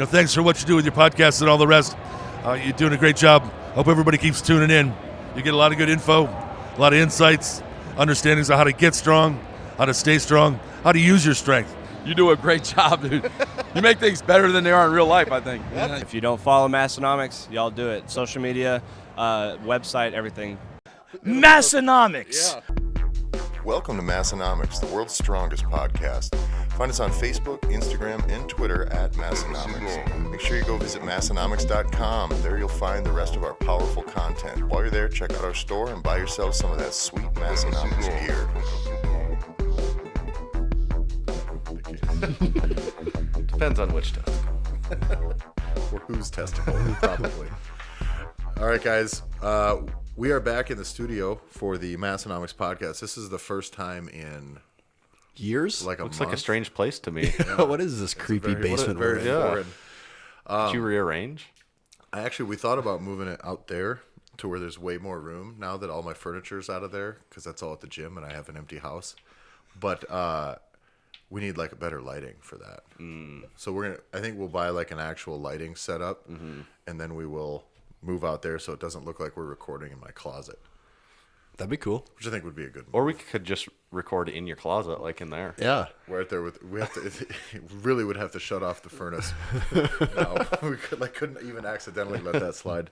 Thanks for what you do with your podcast and all the rest. You're doing a great job. Hope everybody keeps tuning in. You get a lot of good info, a lot of insights, understandings of how to get strong, how to stay strong, how to use your strength. You do a great job, dude. You make things better than they are in real life, I think. If you don't follow Massenomics, y'all do it. Social media, website, everything. Massenomics. Yeah. Welcome to Massenomics, the world's strongest podcast. Find us on Facebook, Instagram, and Twitter at Massenomics. Make sure you go visit Massenomics.com. There you'll find the rest of our powerful content. While you're there, check out our store and buy yourself some of that sweet Massenomics gear. Depends on which testicle. Or whose testicle, probably. All right, guys. We are back in the studio for the Massenomics podcast. This is the first time in years? Like Looks month. like a strange place to me. Yeah. What is this creepy basement? Very foreign. Did you rearrange? We thought about moving it out there to where there's way more room now that all my furniture's out of there, because that's all at the gym and I have an empty house. But we need like a better lighting for that. So I think we'll buy like an actual lighting setup, and then we will move out there so it doesn't look like we're recording in my closet. That'd be cool. Which I think would be a good move. Or we could just record in your closet, like in there. Yeah. We're out there we really would have to shut off the furnace. No, we couldn't even accidentally let that slide.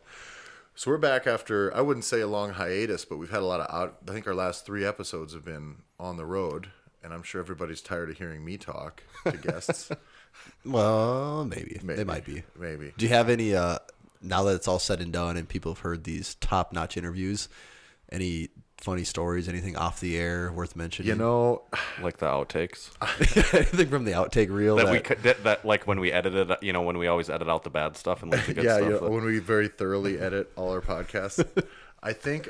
So we're back after, I wouldn't say a long hiatus, but we've had a lot of I think our last 3 episodes have been on the road, and I'm sure everybody's tired of hearing me talk to guests. Well, maybe. They might be. Maybe. Do you have any, now that it's all said and done and people have heard these top-notch interviews, any funny stories, anything off the air worth mentioning? Like the outtakes. Anything from the outtake reel? That like when we edited, when we always edit out the bad stuff and leave the good stuff. Yeah, when we very thoroughly edit all our podcasts. I think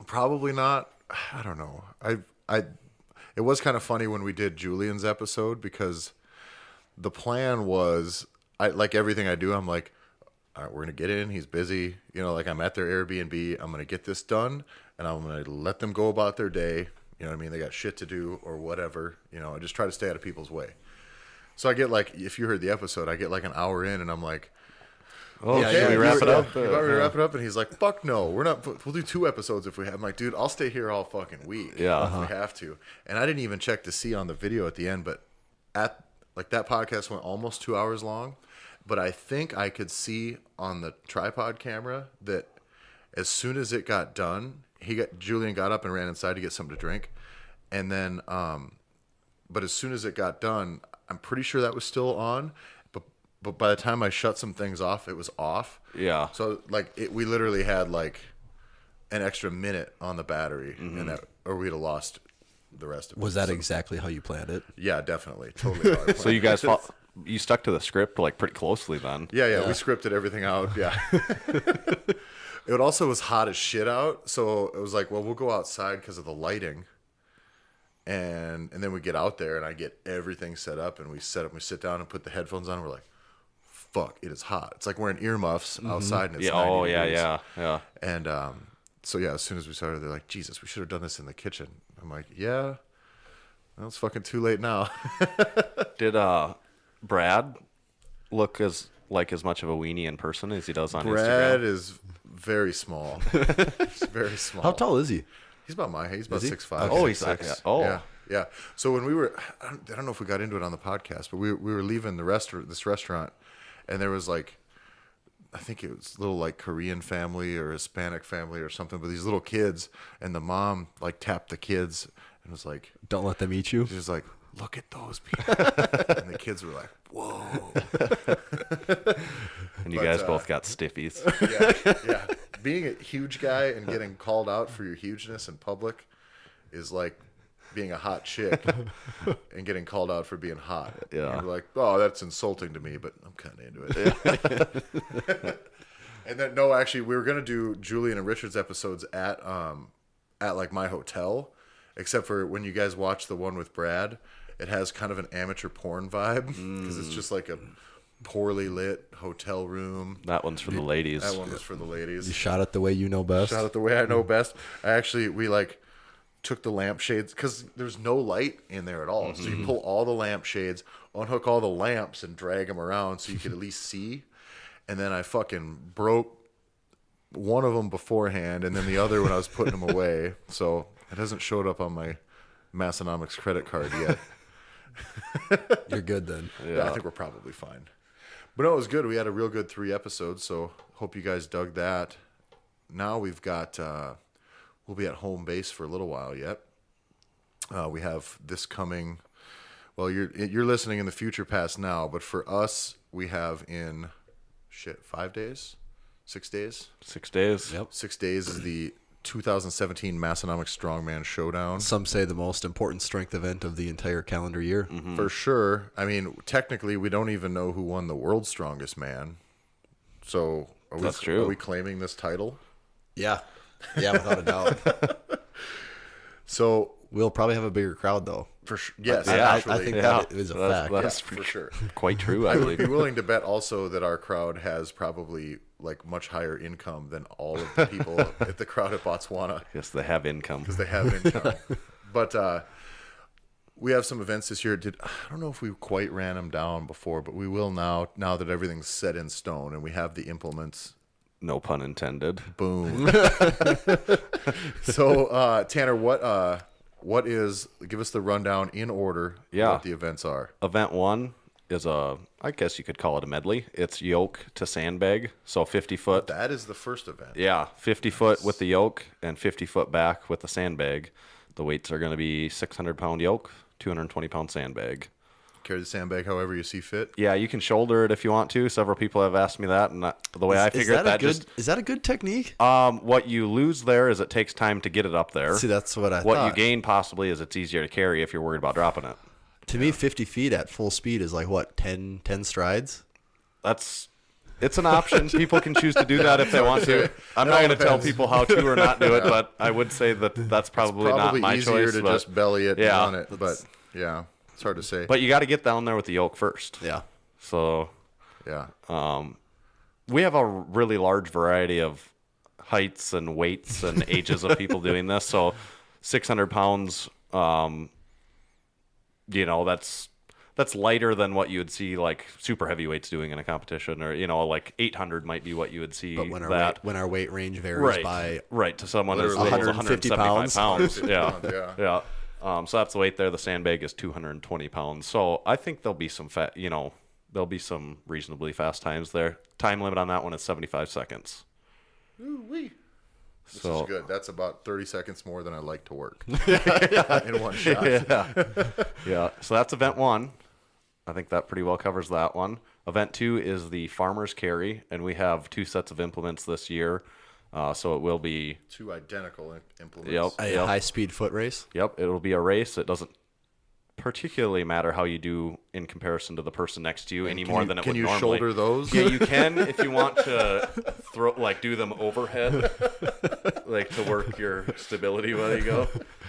probably not. I don't know. It was kind of funny when we did Julian's episode, because the plan was, like everything I do, I'm like, all right, we're going to get in. He's busy. I'm at their Airbnb. I'm going to get this done, and I'm going to let them go about their day. You know what I mean? They got shit to do or whatever. I just try to stay out of people's way. So I get if you heard the episode, I get an hour in, and I'm like, should we wrap it up? You want me to wrap it up? And he's like, fuck no. We're not. We'll do 2 episodes if we have. I'm like, dude, I'll stay here all fucking week. Yeah. If we have to. And I didn't even check to see on the video at the end, but that podcast went almost 2 hours long. But I think I could see on the tripod camera that as soon as it got done, Julian got up and ran inside to get something to drink. And then, but as soon as it got done, I'm pretty sure that was still on. But by the time I shut some things off, it was off. Yeah. So we literally had an extra minute on the battery, or we'd have lost the rest of it. Was that exactly how you planned it? Yeah, definitely. Totally how I planned So you guys you stuck to the script pretty closely then. Yeah, we scripted everything out. Yeah. It also was hot as shit out, so it was like, well, we'll go outside because of the lighting, and then we get out there and I get everything set up, and we sit down and put the headphones on, and we're like, fuck, it is hot. It's like wearing earmuffs outside, and it's 90 degrees. Yeah. And so yeah, as soon as we started, they're like, Jesus, we should have done this in the kitchen. I'm like, yeah, well, it's fucking too late now. Did Brad look as much of a weenie in person as he does on Instagram? Brad is very small. He's very small. How tall is he? He's about my height. He's about 6'5". Oh, he's 6'6". like, oh. Yeah. So when we were, I don't know if we got into it on the podcast, but we were leaving this restaurant, and there was I think it was a little Korean family or Hispanic family or something, but these little kids, and the mom tapped the kids and was like, "Don't let them eat you." She was like, "Look at those people," and the kids were like, "Whoa!" And you guys both got stiffies. Yeah. Being a huge guy and getting called out for your hugeness in public is like being a hot chick and getting called out for being hot. Yeah. And you're like, oh, that's insulting to me, but I'm kind of into it. And then, no, actually, we were going to do Julian and Richard's episodes at my hotel, except for when you guys watch the one with Brad, it has kind of an amateur porn vibe because it's just like a poorly lit hotel room. That one's for the ladies. That one was for the ladies. You shot it the way you know best. Shot it the way I know best. We took the lampshades, because there's no light in there at all. So you pull all the lampshades, unhook all the lamps, and drag them around so you could at least see. And then I fucking broke one of them beforehand, and then the other when I was putting them away. So it hasn't showed up on my Massenomics credit card yet. You're good then. Yeah, I think we're probably fine. But no, it was good. We had a real good 3 episodes, so hope you guys dug that. Now we've got, we'll be at home base for a little while yet. We have this coming, well, you're listening in the future past now, but for us, we have in, 5 days? 6 days? 6 days. Yep. 6 days is the 2017 Massenomics Strongman Showdown. Some say the most important strength event of the entire calendar year. For sure. I mean, technically, we don't even know who won the world's strongest man. So, That's true. Are we claiming this title? Yeah. Yeah, without a doubt. So, We'll probably have a bigger crowd, though. for sure, yes, I actually, think that is a fact. yeah, That's for sure. quite true, I I would be believe. willing to bet also that our crowd has probably like much higher income than all of the people at the crowd at Botswana, Yes, they have income. because they have income. But we have some events this year. I don't know if we quite ran them down before, but we will now that everything's set in stone and we have the implements. No pun intended. Boom. So Tanner, what is, give us the rundown in order Yeah. what the events are. Event 1 is I guess you could call it a medley. It's yoke to sandbag, so 50 foot. That is the first event. Yeah, 50 foot with the yoke and 50 foot back with the sandbag. The weights are going to be 600-pound yoke, 220-pound sandbag. Carry the sandbag however you see fit. Yeah, you can shoulder it if you want to. Several people have asked me that, and the way I figure it, Is that a good technique? what you lose there is it takes time to get it up there. See, that's what I What thought. you gain possibly is it's easier to carry if you're worried about dropping it. To me, 50 feet at full speed is like, what, 10 strides? It's an option. People can choose to do that if they want to. I'm not going to tell people how to or not do it, but I would say that that's probably not my easier choice. to but, just belly it yeah, and run it. But yeah, it's hard to say. but you got to get down there with the yoke first. Yeah. So yeah. we have a really large variety of heights and weights and ages of people doing this. So 600 pounds, that's lighter than what you would see like super heavyweights doing in a competition, or like 800 might be what you would see. But when our weight range varies by right to someone as Literally little as 150 175 pounds. Yeah, Yeah. yeah. So that's the weight there. The sandbag is 220 pounds. So I think there'll be some there'll be some reasonably fast times there. Time limit on that one is 75 seconds. Ooh-wee. This So is good. That's about 30 seconds more than I like to work in one shot. yeah. So that's event 1. I think that pretty well covers that one. Event 2 is the farmer's carry, and we have 2 sets of implements this year. So it will be 2 identical implements. Yep. a high-speed foot race. Yep, it'll be a race. It doesn't particularly matter how you do in comparison to the person next to you any more than it would normally. Can you shoulder those? Yeah, you can if you want to do them overhead, like to work your stability while you go.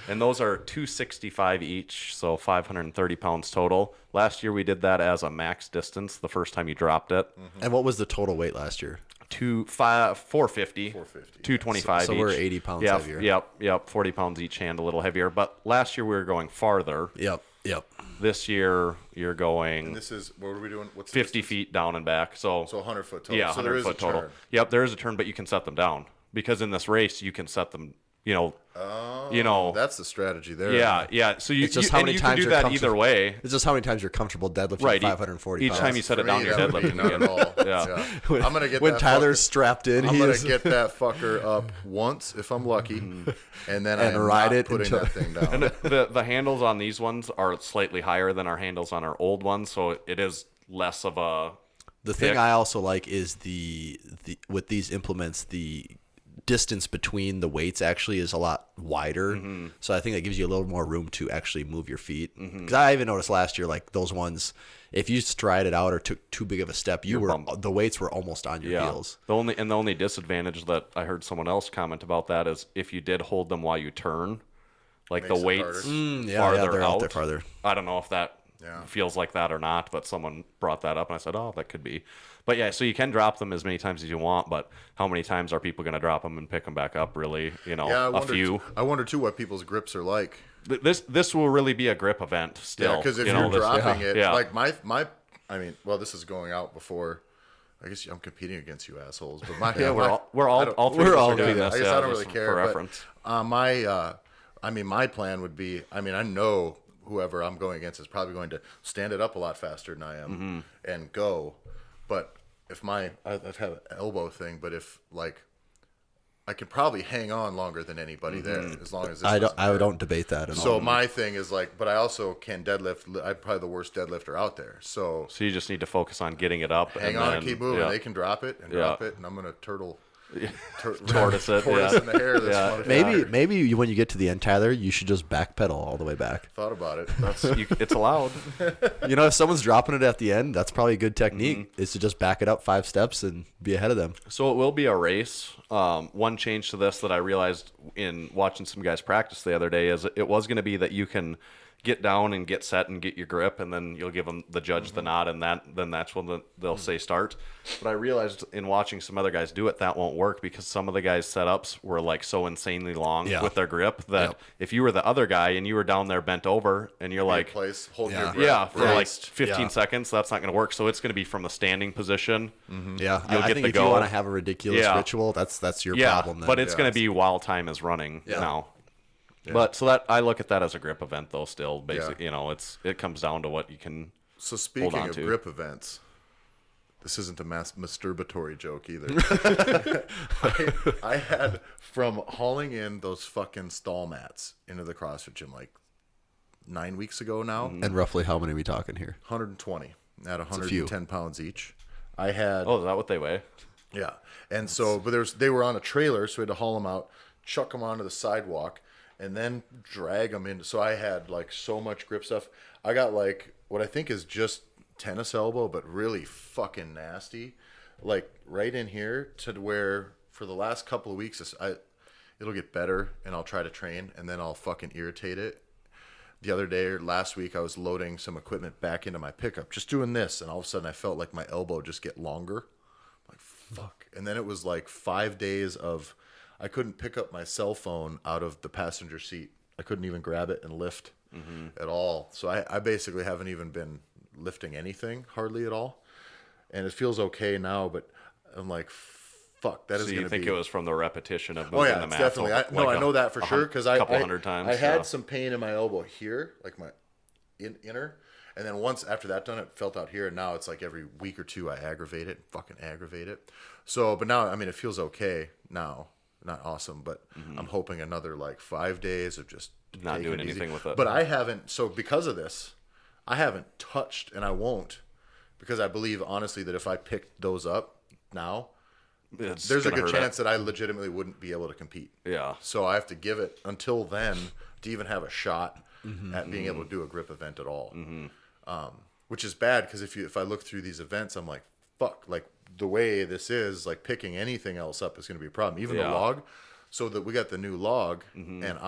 And those are 265 each, so 530 pounds total. Last year we did that as a max distance. The first time you dropped it, And what was the total weight last year? 450, 450, 225 So each. we're 80 pounds Yep, heavier. Yep, 40 pounds each hand, a little heavier. But last year we were going farther. Yep. This year you're going This is, what are we doing? What's 50 distance? feet down and back. So 100 foot total. yeah, So there 100 is a foot total. turn. Yep, there is a turn, but you can set them down because in this race you can set them. That's the strategy there. Yeah. So you, It's just you, how and many you can times do you're that comfortable- either way. It's just how many times you're comfortable deadlifting Right. 540 Each pounds. time you set For it down, me, you're that would be deadlifting none again. at all. Yeah. I'm gonna get when that Tyler's fucker- strapped in, I'm he gonna is get that fucker up once if I'm lucky, and then And I'm ride not it putting until- that thing down. And the handles on these ones are slightly higher than our handles on our old ones, so it is less of a. The thing pick. I also like is the with these implements, the distance between the weights actually is a lot wider. Mm-hmm. So I think that gives you a little more room to actually move your feet. Because I even noticed last year, like those ones, if you strided out or took too big of a step, the weights were almost on your heels. The only disadvantage that I heard someone else comment about that is if you did hold them while you turn, like Makes the it weights harder. Yeah, farther they're out out there farther. I don't know if that feels like that or not, but someone brought that up and I said, oh, that could be. But yeah, so you can drop them as many times as you want, but how many times are people going to drop them and pick them back up? Really, a few. I wonder too what people's grips are like. This will really be a grip event still. Yeah, because if you're dropping it, like this is going out before. I guess I'm competing against you assholes, but we're all three of us are doing this. I guess I don't really care. For reference. My plan would be. I know whoever I'm going against is probably going to stand it up a lot faster than I am and go. But if I've had an elbow thing, but if I can probably hang on longer than anybody there as long as this I don't debate that at all. So my thing is but I also can deadlift. I'm probably the worst deadlifter out there. So you just need to focus on getting it up. Hang on and keep moving. They can drop it and drop it, and I'm gonna tortoise it. Tortoise in the hair. Maybe when you get to the end, Tyler, you should just backpedal all the way back. Thought about it. It's allowed. If someone's dropping it at the end, that's probably a good technique. Is to just back it up 5 steps and be ahead of them. So it will be a race. One change to this that I realized in watching some guys practice the other day is it was going to be that you can get down and get set and get your grip, and then you'll give them the judge the nod, and then that's when they'll say start. But I realized in watching some other guys do it, that won't work because some of the guys' setups were so insanely long with their grip that if you were the other guy and you were down there bent over and you're hold your breath. For 15 seconds, that's not going to work. So it's going to be from the standing position. Yeah, you'll get think if go. you want to have a ridiculous ritual, that's your problem. Then. But it's going to be while time is running now. Yeah. But so that I look at that as a grip event, though. Still, basically, it comes down to what you can. So speaking of grip events, this isn't a masturbatory joke either. I had from hauling in those fucking stall mats into the CrossFit gym 9 weeks ago now. And roughly how many are we talking here? 120 at 110 pounds each. I had. Oh, is that what they weigh? Yeah, and so they were on a trailer, so we had to haul them out, chuck them onto the sidewalk. And then drag them in. So I had so much grip stuff. I got what I think is just tennis elbow, but really fucking nasty. Right in here to where for the last couple of weeks, it'll get better and I'll try to train and then I'll fucking irritate it. The other day or last week, I was loading some equipment back into my pickup, just doing this. And all of a sudden I felt like my elbow just get longer. I'm like, fuck. And then it was 5 days of... I couldn't pick up my cell phone out of the passenger seat. I couldn't even grab it and lift at all. So I basically haven't even been lifting anything hardly at all. And it feels okay now, but I'm like, fuck, that is going to be... So you think it was from the repetition of moving the mat? Definitely. I know that for sure because I couple hundred times. I had some pain in my elbow here, my inner. And then once after that done, it felt out here. And now it's every week or two I aggravate it. So, but now, it feels okay now. Not awesome, but I'm hoping another 5 days of just not doing anything with it. But I haven't. So because of this, I haven't touched, and I won't, because I believe honestly that if I picked those up now, there's a good chance that I legitimately wouldn't be able to compete. Yeah. So I have to give it until then to even have a shot at being able to do a grip event at all. Which is bad because if I look through these events, I'm like, fuck, the way this is, picking anything else up is going to be a problem. Even the log. So that we got the new log, and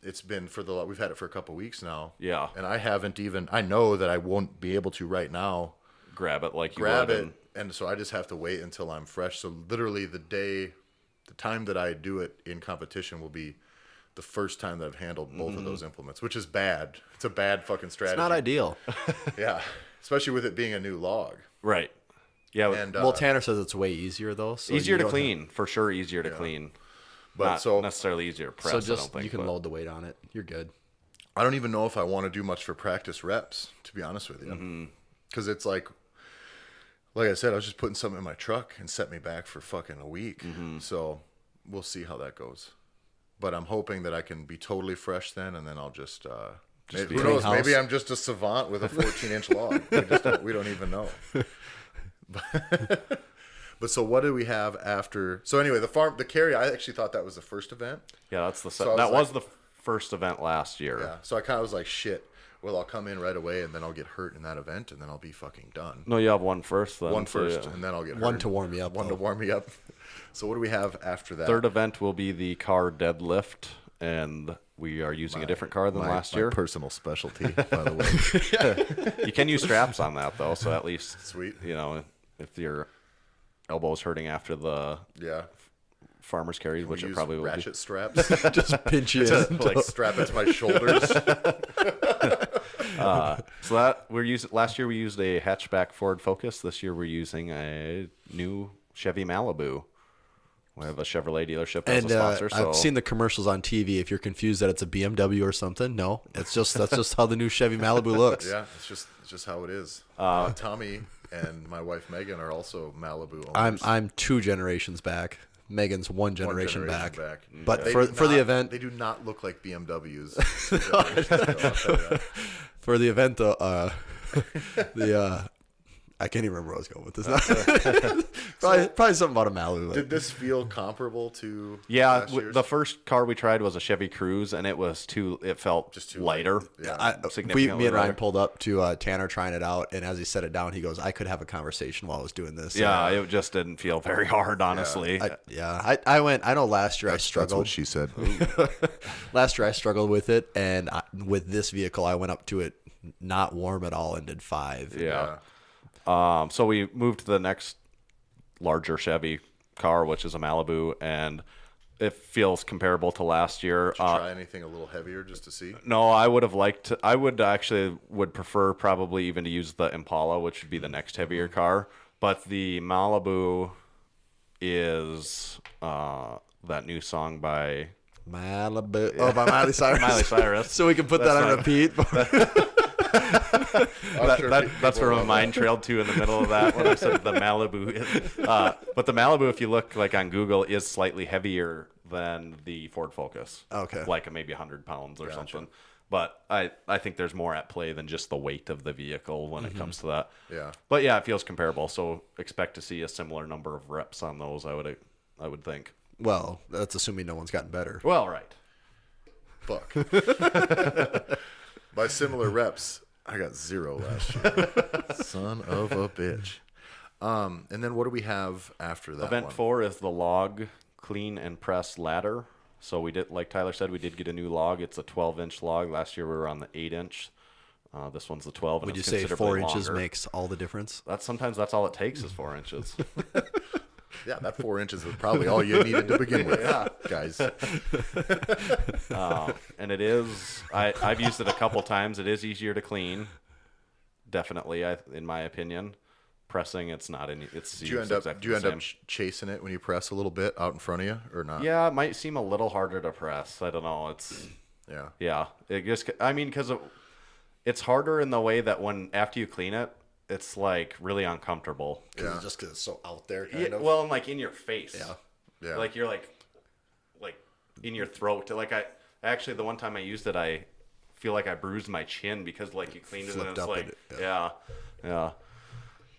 it's been we've had it for a couple weeks now. Yeah. And I haven't even, I know that I won't be able to right now grab it and so I just have to wait until I'm fresh. So literally the time that I do it in competition will be the first time that I've handled both of those implements, which is bad. It's a bad fucking strategy. It's not ideal. Yeah. Especially with it being a new log. Right. Yeah. And, Tanner says it's way easier though. So easier to clean, for sure. Easier to clean. But not necessarily easier to press. So just I don't think, you can load the weight on it. You're good. I don't even know if I want to do much for practice reps, to be honest with you. Because it's like I said, I was just putting something in my truck and set me back for fucking a week. So we'll see how that goes. But I'm hoping that I can be totally fresh then, and then I'll just who knows? Maybe I'm just a savant with a 14-inch log. We don't even know. But so what do we have after? So anyway, the carry. I actually thought that was the first event. Yeah, that's was the first event last year. Yeah. So I kind of was like, shit. Well, I'll come in right away, and then I'll get hurt in that event, and then I'll be fucking done. No, you have one first, then. One first, and then I'll get hurt. One to warm me up. One to warm me up. So what do we have after that? Third event will be the car deadlift, and we are using a different car than last year. My personal specialty, by the way. You can use straps on that though, so at least Sweet. You know, if your elbow's hurting after the farmer's carry, which it probably will ratchet straps. Just pinch you in. Like strap it to my shoulders. So that last year we used a hatchback Ford Focus. This year we're using a new Chevy Malibu. We have a Chevrolet dealership as a sponsor. So I've seen the commercials on TV. If you're confused that it's a BMW or something, no, that's just how the new Chevy Malibu looks. Yeah, it's just how it is. Tommy and my wife Megan are also Malibu owners. I'm 2 generations back. Megan's one generation back. But They for do the not- event, they do not look like BMWs. for the event, though, I can't even remember where I was going with this. Probably something about a Malibu. Did this feel comparable to yeah, last year's? the first car we tried was a Chevy Cruze, and it felt Just too lighter. light. Yeah. Significantly me and Ryan lighter. pulled up to Tanner trying it out, and as he set it down, he goes, "I could have a conversation while I was doing this." Yeah, it just didn't feel very hard, honestly. I went. I know last year I That's struggled. what she said. Last year I struggled with it, and with this vehicle, I went up to it not warm at all and did 5. Yeah. So we moved to the next larger Chevy car, which is a Malibu, and it feels comparable to last year. Try anything a little heavier just to see. No, I would have liked to. I would actually prefer probably even to use the Impala, which would be the next heavier car. But the Malibu is that new song by Malibu. Oh, by Miley Cyrus. Miley Cyrus. So we can put that on repeat. That's where my mind trailed to in the middle of that when I said the Malibu. But the Malibu, if you look like on Google, is slightly heavier than the Ford Focus. Okay. Like maybe 100 pounds or something. But I think there's more at play than just the weight of the vehicle when it comes to that. Yeah. But yeah, it feels comparable. So expect to see a similar number of reps on those, I would think. Well, that's assuming no one's gotten better. Well, right. Fuck. By similar reps, I got 0 last year. Son of a bitch. And then what do we have after that? Event one? 4 is the log clean and press ladder. So we did, like Tyler said, we did get a new log. It's a 12-inch log. Last year we were on the 8-inch. This one's the 12. And Would you it's say considerably 4 inches longer. makes all the difference? Sometimes that's all it takes is 4 inches. Yeah, that 4 inches was probably all you needed to begin with, guys. And it is. I've used it a couple times. It is easier to clean. Definitely, in my opinion. Pressing, it's not any. It's Do you end up chasing it when you press a little bit out in front of you, or not? Yeah, it might seem a little harder to press. I don't know. It's Yeah. It just. I mean, because it's harder in the way that after you clean it, it's like really uncomfortable. Yeah. Just because it's so out there, kind of. Well, and like in your face. Yeah. Like you're like in your throat. Like actually the one time I used it, I feel like I bruised my chin because like you cleaned it and Flipped it's up like in it, yeah.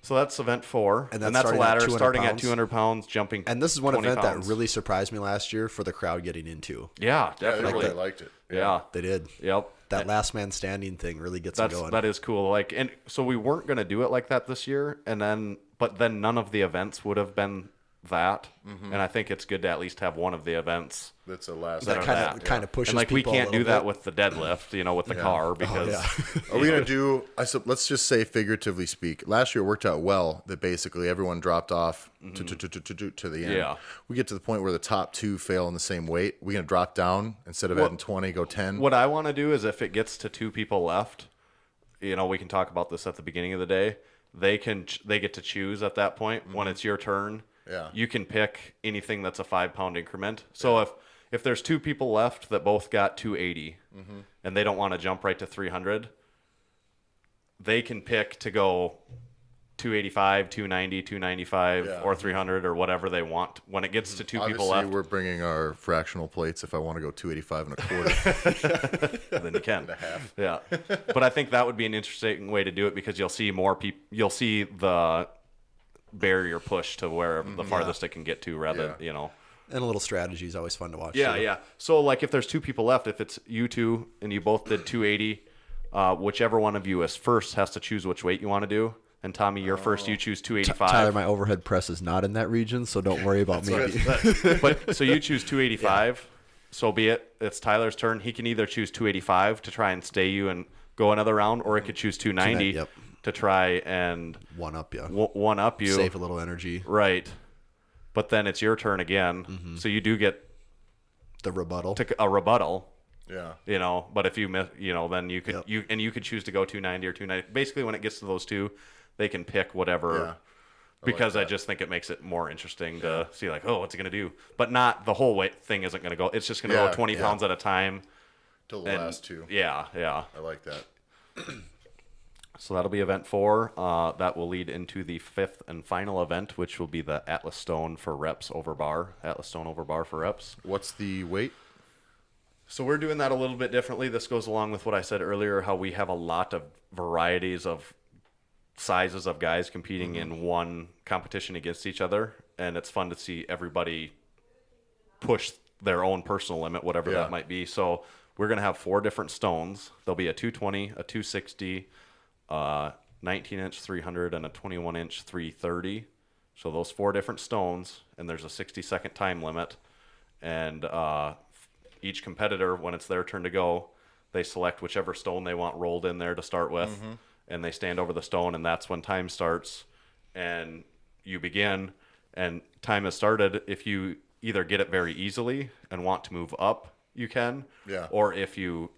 So that's event 4, And and that's that's a starting at ladder 200 starting at pounds? 200 pounds, jumping. And this is one 20 event pounds. that really surprised me last year for the crowd getting into. Yeah, Yeah, they definitely. really liked it. Yeah. They did. Yep. That last man standing thing really gets them going. That is cool. Like, and so we weren't going to do it like that this year, but then none of the events would have been that, and I think it's good to at least have one of the events That's a last. that are kind of pushes and like we people a can't do little that bit. with the deadlift, with the car because Are we gonna do? Let's just say, figuratively speak. Last year it worked out well. That basically everyone dropped off to the end. Yeah. We get to the point where the top 2 fail in the same weight. We're gonna drop down instead of adding 20, go 10. what I want to do is if it gets to 2 people left, we can talk about this at the beginning of the day. They get to choose at that point when it's your turn. Yeah. You can pick anything that's a 5-pound increment. So if there's 2 people left that both got 280 and they don't want to jump right to 300, they can pick to go 285, 290, 295, or 300 or whatever they want. When it gets to 2 people Obviously, left, we're bringing our fractional plates. If I want to go 285 and a quarter, then you can. and a half. Yeah. But I think that would be an interesting way to do it because you'll see more people. You'll see the barrier push to where the farthest it can get to rather, And a little strategy is always fun to watch. Yeah, too. yeah. So like if there's 2 people left, if it's you 2 and you both did 280, whichever one of you is first has to choose which weight you want to do. And Tommy, you're first. You choose 285. Tyler, my overhead press is not in that region, so don't worry about me. But so you choose 285, so be it. It's Tyler's turn. He can either choose 285 to try and stay you and go another round, or he could choose 290 Yep. to try and One up you. one up you. Save a little energy. Right. But then it's your turn again. So you do get The rebuttal. a rebuttal. Yeah. You know, but if you miss, you know, then you could Yep. you could choose to go 290 or 290. Basically, when it gets to those two, they can pick whatever. Yeah. Because I just think it makes it more interesting to see, like, oh, what's it going to do? But not the whole weight thing isn't going to go. It's just going to go 20 pounds at a time. Till the last two. Yeah. I like that. So that'll be event 4. That will lead into the 5th and final event, which will be the Atlas Stone for reps over bar. Atlas Stone over bar for reps. What's the weight? So we're doing that a little bit differently. This goes along with what I said earlier, how we have a lot of varieties of sizes of guys competing in one competition against each other, and it's fun to see everybody push their own personal limit, whatever that might be. So we're going to have 4 different stones. There'll be a 220, a 260, 19-inch 300, and a 21-inch 330. So those 4 different stones, and there's a 60-second time limit. And each competitor, when it's their turn to go, they select whichever stone they want rolled in there to start with, and they stand over the stone, and that's when time starts. And you begin, and time has started. If you either get it very easily and want to move up, you can. Yeah. Or if you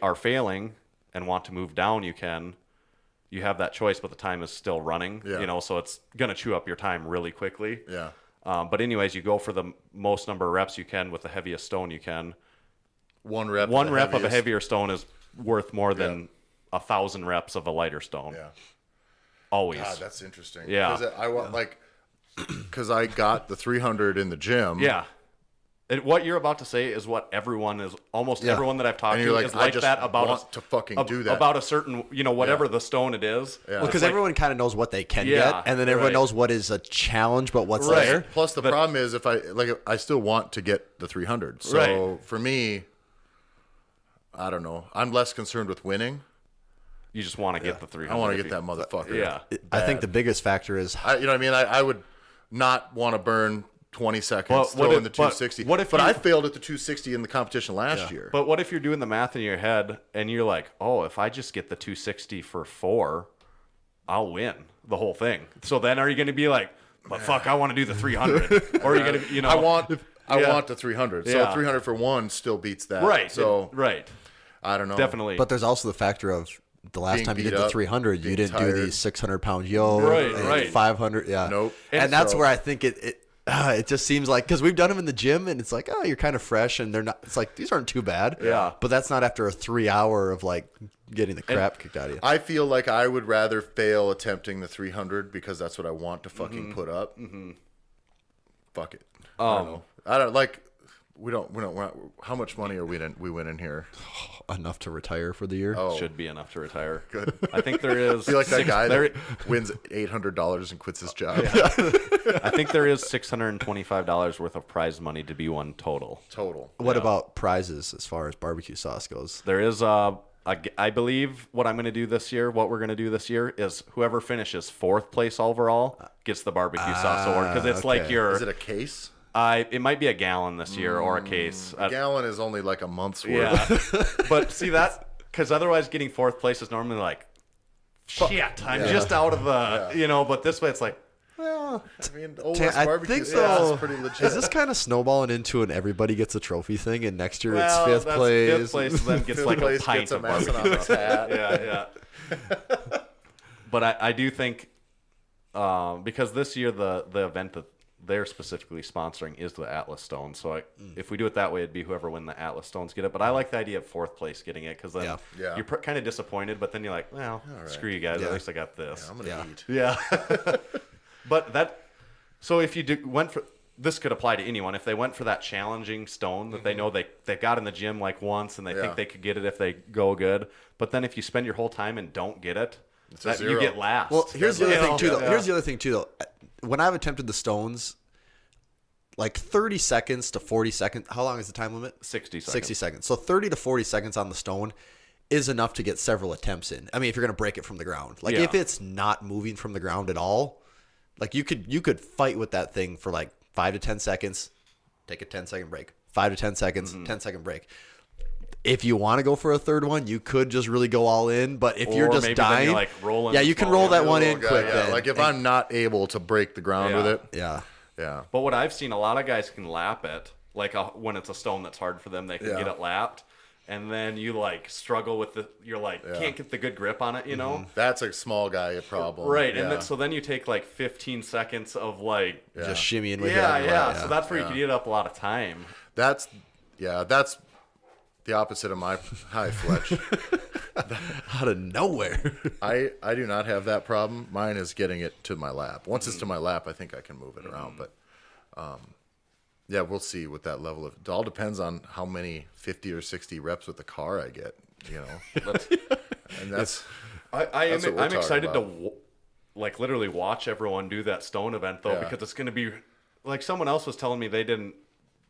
are failing and want to move down, you can. You have that choice, but the time is still running. Yeah. You know, so it's going to chew up your time really quickly. Yeah. But anyways, you go for the most number of reps you can with the heaviest stone you can. One rep. One rep of a heaviest. heavier stone is worth more than 1,000 reps of a lighter stone. Yeah. Always. God, that's interesting. Yeah. Because I want because I got the 300 in the gym. Yeah. What you're about to say is what everyone is, almost everyone that I've talked And to you're like, is I like just that about want to fucking do that. About a certain, you know, whatever the stone it is. Yeah. Well, because everyone kind of knows what they can Yeah, get, and then everyone right. knows what is a challenge, but what's Right. there. Plus, the problem is if I still want to get the 300. So Right. for me, I don't know. I'm less concerned with winning. You just want to get the 300. I want to get that motherfucker. Yeah. I think the biggest factor is You know what I mean? I would not want to burn 20 seconds Well, throwing the 260. but I failed at the 260 in the competition last year. But what if you're doing the math in your head and you're like, oh, if I just get the 260 for 4, I'll win the whole thing. So then are you going to be like, but fuck, I want to do the 300? Or are you going to, you know. I want the 300. So Yeah. 300 for 1 still beats that. Right. So right. I don't know. Definitely. But there's also the factor of the last Being time you did beat the up, 300, you being didn't do tired. these 600-pound yo, Right, and right. 500, yeah. Nope. And that's So- where I think it just seems like, because we've done them in the gym, and it's like, oh, you're kind of fresh, and they're not. It's like these aren't too bad. Yeah. But that's not after a 3 hour of like getting the crap kicked out of you. I feel like I would rather fail attempting the 300 because that's what I want to fucking put up. Mm-hmm. Fuck it. I don't know. I don't like. We don't. How much money are we winning here? Enough to retire for the year. Oh, Should be enough to retire. Good. I think there is. I feel like that guy there, that wins $800 and quits his job. I think there is $625 worth of prize money to be won total. Total. What about prizes as far as barbecue sauce goes? There is I believe what I'm going to do this year, what we're going to do this year is whoever finishes 4th place overall gets the barbecue sauce award, because it's like okay. your. Is it a case? It might be a gallon this year or a case. A gallon is only like a month's worth. Yeah, but see that, because otherwise getting 4th place is normally like, shit, I'm just out of the, you know. But this way it's like, Well, I mean, Old I West barbecue think sauce so. is pretty legit. Is this kind of snowballing into an everybody gets a trophy thing, and next year well, it's 5th that's place? 5th place then gets Fifth like a place pint gets a of barbecue Massenomics sauce. hat. Yeah. But I do think because this year the event that they're specifically sponsoring is the Atlas Stone. So if we do it that way, it'd be whoever win the Atlas Stones get it. But I like the idea of 4th place getting it, because then Yeah. you're kind of disappointed, but then you're like, well, screw you guys. Yeah. At least I got this. I'm gonna eat. Yeah. But so if you went for, this could apply to anyone. If they went for that challenging stone that they know they got in the gym like once and they think they could get it if they go good, but then if you spend your whole time and don't get it, a you zero. get last. Well, here's the other You thing know? too. Though. Yeah. Here's the other thing too. Though, when I've attempted the stones, like 30 seconds to 40 seconds. How long is the time limit? 60 seconds. 60 seconds. So 30 to 40 seconds on the stone is enough to get several attempts in. I mean, if you're going to break it from the ground, like Yeah. if it's not moving from the ground at all, like you could fight with that thing for like 5 to 10 seconds, take a 10-second break. 5 to 10 seconds, 10-second break. If you want to go for a third one, you could just really go all in. But if you're just maybe then dying, you're, like, rolling yeah, the you can small roll that one Little in guy, quick. yeah. Then. Like if I'm not able to break the ground with it, yeah. yeah. But what I've seen, a lot of guys can lap it. Like when it's a stone that's hard for them, they can Yeah. get it lapped. And then you like struggle with can't get the good grip on it, you know? That's a small guy problem. Right. Yeah. And then, so then you take like 15 seconds of like, Just shimmying with yeah, it. yeah. So that's where you can eat up a lot of time. That's the opposite of my hi Fletch. Out of nowhere. I do not have that problem. Mine is getting it to my lap. Once it's to my lap, I think I can move it around. But yeah, we'll see with that level of. It all depends on how many 50 or 60 reps with the car I get. You know, and that's. That's what we're I'm excited talking to like literally watch everyone do that stone event though, Yeah. because it's going to be like someone else was telling me they didn't.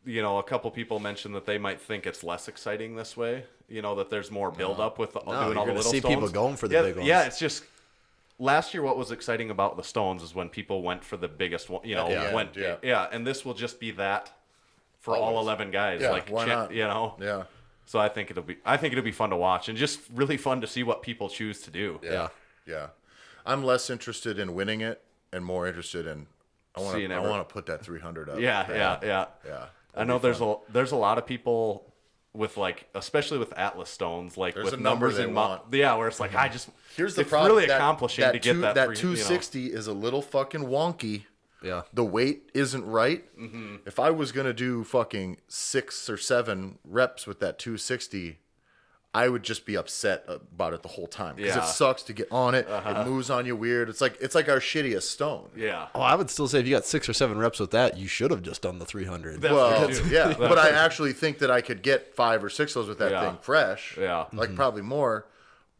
You know, a couple people mentioned that they might think it's less exciting this way. You know, that there's more build up with doing you're all the gonna little see stones. people going for the big ones. Yeah, it's just last year. What was exciting about the stones is when people went for the biggest one. You know, and this will just be that for all 11 guys. Yeah, like why not? You know, Yeah. So I think it'll be fun to watch and just really fun to see what people choose to do. Yeah. I'm less interested in winning it and more interested in. I want to put that 300 up. Yeah. I know there's a lot of people with like, especially with Atlas stones, like There's with a number numbers they in want. where it's like Here's the it's problem. really accomplishing to get that 260 is a little fucking wonky. Yeah. The weight isn't right. Mm-hmm. If I was gonna do fucking 6 or 7 reps with that 260, I would just be upset about it the whole time because it sucks to get on it. It moves on you weird. It's like our shittiest stone. Yeah. Oh, I would still say if you got 6 or 7 reps with that, you should have just done the 300. Well, yeah, but I actually think that I could get 5 or 6 of those with that thing fresh. Yeah. Like probably more,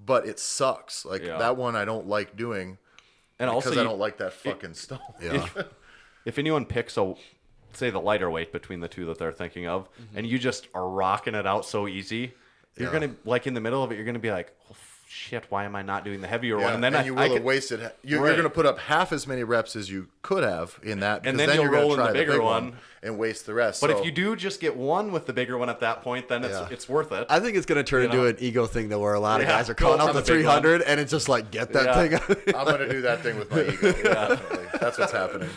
but it sucks. Like that one I don't like doing And because also I don't like that fucking stone. Yeah. If anyone picks say the lighter weight between the two that they're thinking of, and you just are rocking it out so easy, you're gonna like in the middle of it, you're gonna be like, oh, shit, why am I not doing the heavier one? And then you will have wasted. You're going to put up half as many reps as you could have in that, And because then you'll you're gonna roll in try the bigger big one. and waste the rest. But So- if you do just get one with the bigger one at that point, then it's worth it. I think it's going to turn into an ego thing though, where a lot of guys are go calling for out the the big one. 300, and it's just like, get that thing out. I'm going to do that thing with my ego. Definitely. That's what's happening.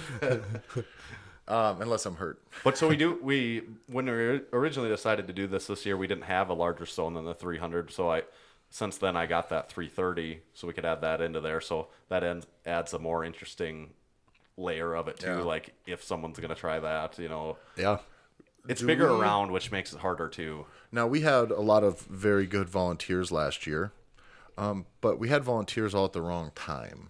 Unless I'm hurt. But so when we originally decided to do this year, we didn't have a larger stone than the 300. So since then I got that 330, so we could add that into there. So that adds a more interesting layer of it too. Yeah. Like if someone's gonna try that, you know, Yeah. it's bigger around, which makes it harder too. Now, we had a lot of very good volunteers last year, but we had volunteers all at the wrong time.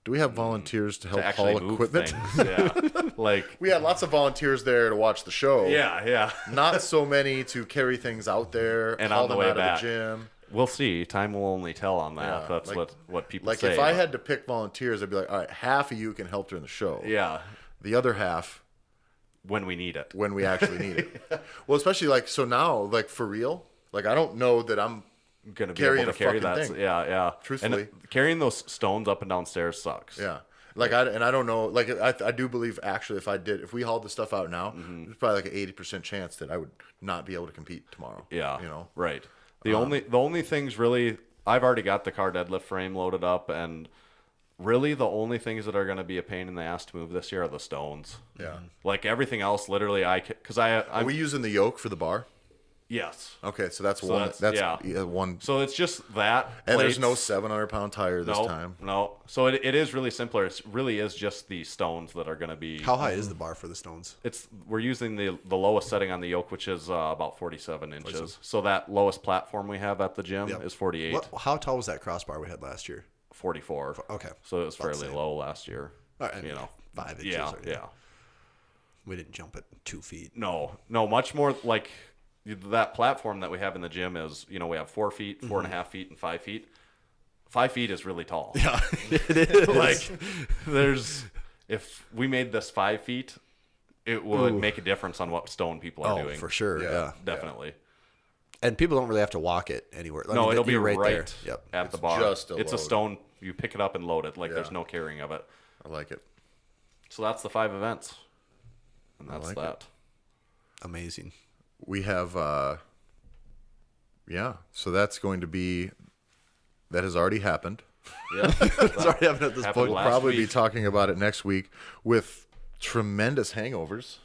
Do we have volunteers to help To actually haul move equipment? things. Yeah, like We had lots of volunteers there to watch the show. yeah. Not so many to carry things out there And haul on the them way out back. of the gym. We'll see. Time will only tell on that. Yeah, That's like- what people Like say. if I had to pick volunteers, I'd be like, all right, half of you can help during the show. yeah, The other half when we need it. when we actually need it. Well, especially like so now, like for real, like I don't know that I'm Gonna be carrying able to carry a fucking that. thing. Yeah. Truthfully. and carrying those stones up and down stairs sucks. Yeah. Like I don't know. Like I do believe actually if we hauled the stuff out now, there's probably like an 80% chance that I would not be able to compete tomorrow. Yeah. You know. Right. The only things really, I've already got the car deadlift frame loaded up, and really the only things that are going to be a pain in the ass to move this year are the stones. Yeah. Like everything else, literally, because Are I'm we using the yoke for the bar? yes. Okay, so that's So one. that's- That's yeah. one. So it's just that. And there's plates. no 700-pound tire this time. No. So it is really simpler. It really is just the stones that are going to be. How high is the bar for the stones? We're using the lowest setting on the yoke, which is about 47 inches. So that lowest platform we have at the gym Yep. is 48, How tall was that crossbar we had last year? 44. Okay. So it was About the fairly same. low last year. All right, You know. 5 inches. Yeah, or- yeah. We didn't jump it 2 feet. No, much more like that platform that we have in the gym is, we have 4 feet, 4.5 feet, and 5 feet. 5 feet is really tall. Yeah, it is. Like if we made this 5 feet, it would make a difference on what stone people are doing. for sure. Yeah. Definitely. And people don't really have to walk it anywhere. I No, mean, it'll be you're right there. Yep. at the bar. just a It's a load. stone. You pick it up and load it. Like there's Yeah. no carrying of it. I like it. So that's the 5 events. And that's like that. Amazing. we have, so that's going to be, that has already happened. Yeah. It's already happened at this Happened point. We'll last probably be week. talking about it next week with tremendous hangovers.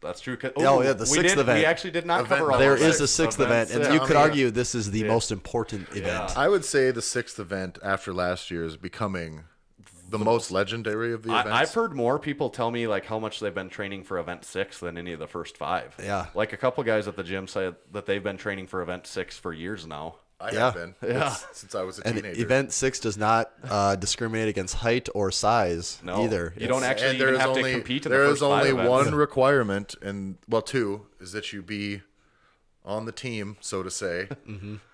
That's true. The the sixth event. We actually did not cover all There of is it. a sixth Event event, and six. you could Yeah. argue this is the most important event. I would say the 6th event after last year is becoming the most legendary of the events. I've heard more people tell me like how much they've been training for event 6 than any of the first 5. Yeah. Like a couple guys at the gym said that they've been training for event 6 for years now. I Yeah. have been. Yeah. Since I was a And teenager. event 6 does not discriminate against height or size No, either. you don't actually And there even is have only to compete in the there first is only 5 events. one requirement, and well, 2 is that you be on the team, so to say,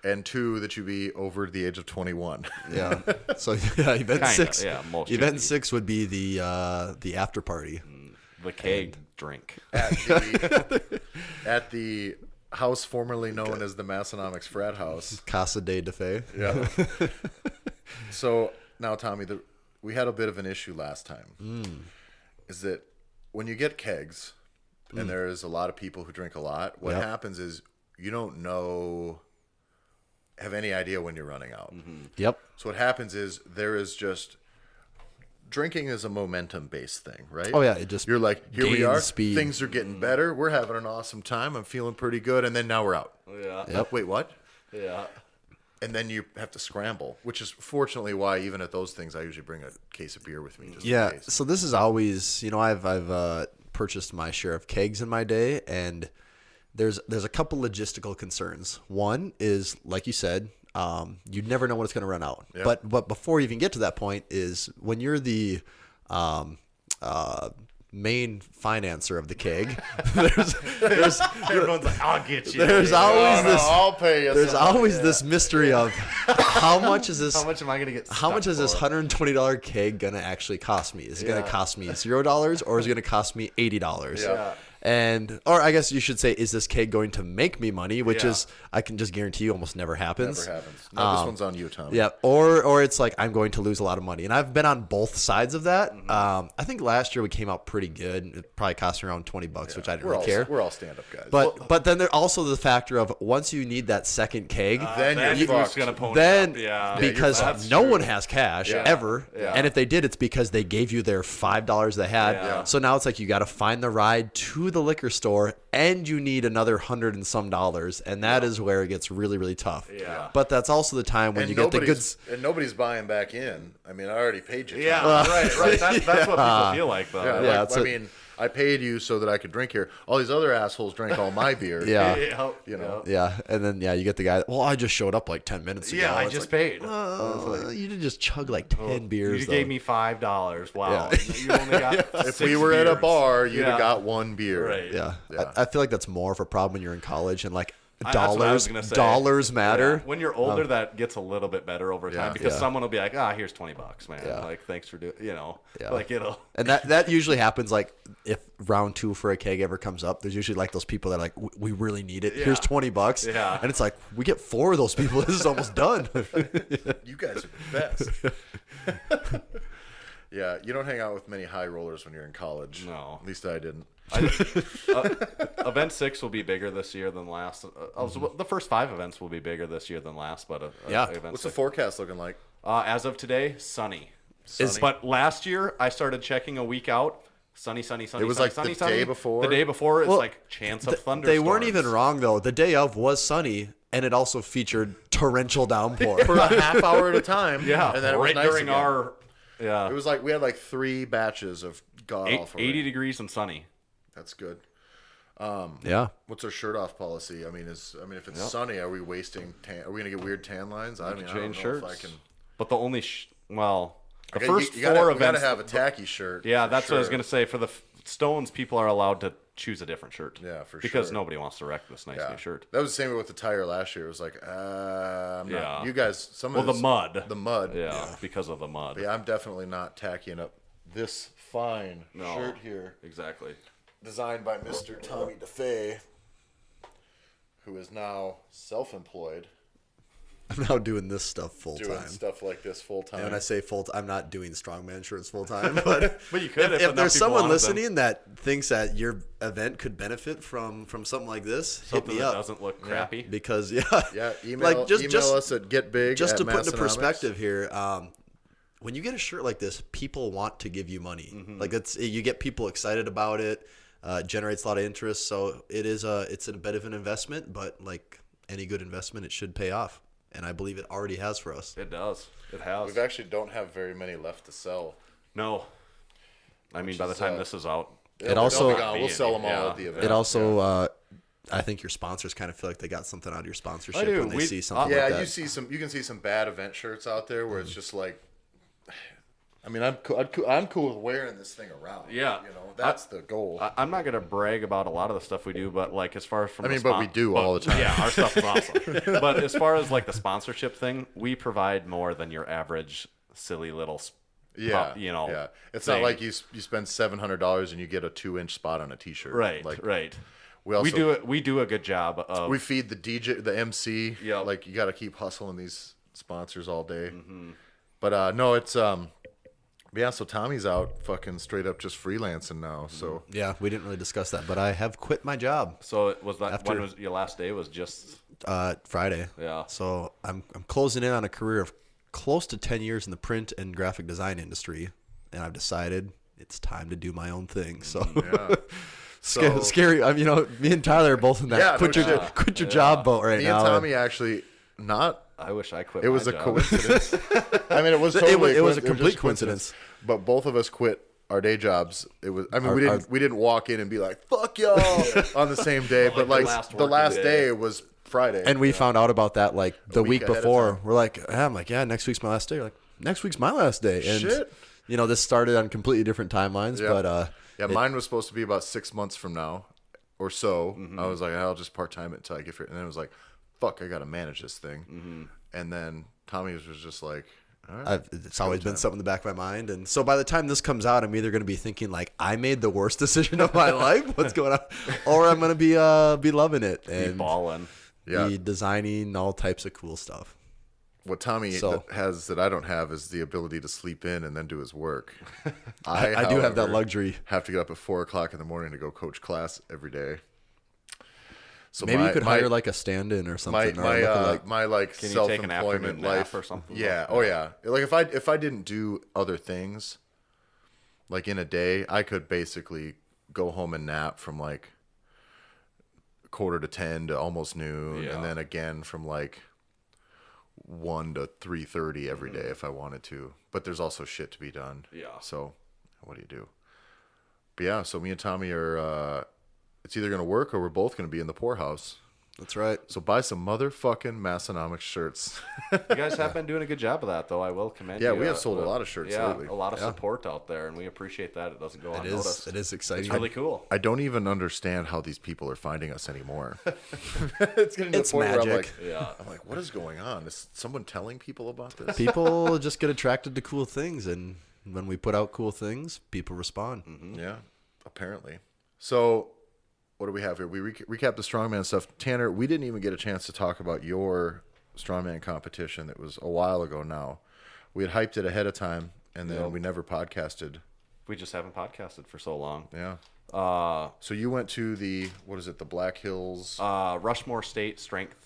and 2 that you be over the age of 21. Yeah. So yeah, event Kinda, 6. yeah, most should Event be. 6 would be the after party. The keg drink. At the house formerly known as the Massenomics frat house. Casa de Fe. Yeah. So now, Tommy, we had a bit of an issue last time. Is that when you get kegs, and there is a lot of people who drink a lot, what Yep. happens is you don't have any idea when you're running out. Yep. So what happens is there is just drinking is a momentum based thing, right? Oh, yeah, it just you're like, here we gains are, speed. things are getting better, we're having an awesome time, I'm feeling pretty good, and then now we're out. Yeah. Yep. Wait, what? Yeah. And then you have to scramble, which is fortunately why even at those things I usually bring a case of beer with me. Just Yeah. in case. So this is always, I've purchased my share of kegs in my day, and there's a couple logistical concerns. One is, like you said, you never know when it's going to run out. Yeah. But before you even get to that point is when you're the main financer of the keg, there's Everyone's like, I'll get you. there's always this I'll pay you. there's some. always this mystery of how much is this How much am I gonna get? how much stuck is this for? $120 keg gonna actually cost me? Is it gonna cost me $0 or is it gonna cost me $80? Yeah. And or I guess you should say, is this keg going to make me money? Which Yeah. is, I can just guarantee you, almost never happens. Never happens. No, this one's on you, Tommy. Yeah, or it's like I'm going to lose a lot of money, and I've been on both sides of that. I think last year we came out pretty good. It probably cost me around $20, which I didn't really care. We're all stand-up guys. But then there's also the factor of once you need that second keg, then Then you're who's fucked. gonna pony then up? Yeah. because That's no true. one has cash ever, Yeah. and if they did, it's because they gave you their $5 they had. Yeah. So now it's like you got to find the ride to the liquor store, and you need another $100 and some, and that is where it gets really, really tough. Yeah. But that's also the time when you get the goods. And nobody's buying back in. I mean, I already paid you. Yeah, Tommy. right. That's what people feel like, though. Yeah, Yeah, like, it's I a- mean, I paid you so that I could drink here. All these other assholes drank all my beer. Yeah. You know. Yeah, and then you get the guy. Well, I just showed up like 10 minutes ago. Yeah, I It's just like, paid. you did just chug like 10 beers. You though. gave me $5. Wow. Yeah. You only got If 6 we were at a beers. bar, you'd Yeah. have got one beer. Right. Yeah, Yeah. I feel like that's more of a problem when you're in college and like That's what I was dollars gonna say. dollars matter. Yeah. When you're older, that gets a little bit better over time Yeah. because Yeah. someone will be like, here's $20, man. Yeah. Like, thanks for doing, Yeah. like it'll. And that usually happens like if round 2 for a keg ever comes up. There's usually like those people that are like, we really need it. Here's Yeah. $20. Yeah. And it's like, we get 4 of those people. This is almost done. You guys are the best. Yeah, you don't hang out with many high rollers when you're in college. No. At least I didn't. Event 6 will be bigger this year than last. The first 5 events will be bigger this year than last, but Yeah. event What's the 6. forecast looking like? As of today, sunny. Is- But last year, I started checking a week out. Sunny, sunny, sunny. It was sunny, like sunny, the sunny. day before? The day before, it's Well, like chance of thunderstorms. They weren't even wrong though. The day of was sunny, and it also featured torrential downpour. For a half hour at a time. Yeah, And then it was right nice during again. our. Yeah, It was like we had like 3 batches of god awful. 80 degrees and sunny. That's good. Yeah. What's our shirt off policy? I mean, if it's sunny, are we wasting tan? Are we gonna get weird tan lines? I mean, I don't know Change if shirts. I can. But the only the Okay, first you 4 gotta, events. We gotta have a tacky shirt. Yeah, for that's what I was sure. gonna say. For the Stones, people are allowed to choose a different shirt. Yeah, for because sure. nobody wants to wreck this nice Yeah. new shirt. That was the same with the tire last year. It was like, I'm not. Yeah. You guys, some Well, of the this- mud. The mud. Yeah, because of the mud. But yeah, I'm definitely not tackying up this fine No. shirt here, Exactly. designed by Mr. Tommy DeFay, who is now self-employed. I'm now doing this stuff full doing time. stuff like this full time. And when I say full, I'm not doing Strongman shirts full time. But But you could if enough there's people someone wanted listening that thinks that your event could benefit from something like this, something hit me that up. doesn't look crappy. Because Yeah, email us at getbig. Just at to put into Massenomics. perspective here, when you get a shirt like this, people want to give you money. Like you get people excited about it. Generates a lot of interest. So it's a bit of an investment, but like any good investment, it should pay off. And I believe it already has for us. It does. It has. We actually don't have very many left to sell. No. I mean, by the time this is out, It also- we'll sell them all at the event. It also, I think your sponsors kind of feel like they got something out of your sponsorship I do. when they see something Yeah, like that. you can see some bad event shirts out there where it's just like, I mean, I'm cool with wearing this thing around. Yeah. That's the goal. I'm not gonna brag about a lot of the stuff we do, but like as far as from but we do all the time. Yeah, our stuff is awesome. But as far as like the sponsorship thing, we provide more than your average silly little. Yeah, Yeah. It's thing. not like you spend $700 and you get a 2-inch spot on a T-shirt. Right. Like, Right. We do a good job of. We feed the DJ, the MC. Yeah. Like you got to keep hustling these sponsors all day. But no, it's yeah. So Tommy's out, fucking straight up just freelancing now. So Yeah, we didn't really discuss that, but I have quit my job So it was that After- when was your last day? Was just Friday. Yeah. So I'm closing in on a career of close to 10 years in the print and graphic design industry, and I've decided it's time to do my own thing. So, yeah. So- scary. I mean, me and Tyler are both in that Yeah, quit no your shit. quit your job boat right Me now. and Tommy actually not. I wish I quit. It was my a job. coincidence. I mean, it was It totally. was a just complete coincidence. But both of us quit our day jobs. It was. I mean, Our- we didn't walk in and be like "fuck y'all" on the same day. But like last the last working day day. was Friday. And we found out about that like the week week ahead of before. time. We're like, I'm like, yeah, next week's my last day. You're like, next week's my last day. And Shit. this started on completely different timelines, Yeah. but yeah, mine was supposed to be about 6 months from now or so. Mm-hmm. I was like, I'll just part time it until I get here. And then it was like, fuck, I got to manage this thing. Mm-hmm. And then Tommy was just like, all right. it's always been something in the back of my mind. And so by the time this comes out, I'm either going to be thinking like I made the worst decision of my life, what's going on, or I'm going to be loving it and balling. Yeah. be designing all types of cool stuff. What Tommy So- has that I don't have is the ability to sleep in and then do his work. I do have that however, luxury. Have to get up at 4:00 in the morning to go coach class every day. So Maybe you could my, hire like a stand-in or my something. or my look uh, like, my like Can you self take an employment afternoon nap life or something? Yeah. Oh yeah. Like if I didn't do other things, like in a day, I could basically go home and nap from like 9:45 to almost noon, Yeah. and then again from like 1 to 3:30 every day if I wanted to. But there's also shit to be done. Yeah. So what do you do? But yeah, so me and Tommy are. It's either gonna work or we're both gonna be in the poorhouse. that's right. So buy some motherfucking Massenomics shirts. You guys have been doing a good job of that, though. I will commend Yeah, you. we have sold a lot of shirts yeah, lately. a lot of support out there, and we appreciate that. It doesn't go It unnoticed. is exciting. It's really cool. I don't even understand how these people are finding us anymore. It's getting It's to the point where magic. Yeah. I'm like, what is going on? Is someone telling people about this? People just get attracted to cool things, and when we put out cool things, people respond. Yeah, apparently. So, what do we have here? We recap the strongman stuff. Tanner, we didn't even get a chance to talk about your strongman competition that was a while ago now. We had hyped it ahead of time, and then we never podcasted. We just haven't podcasted for so long. Yeah. So you went to the, what is it, the Black Hills? Rushmore State Strength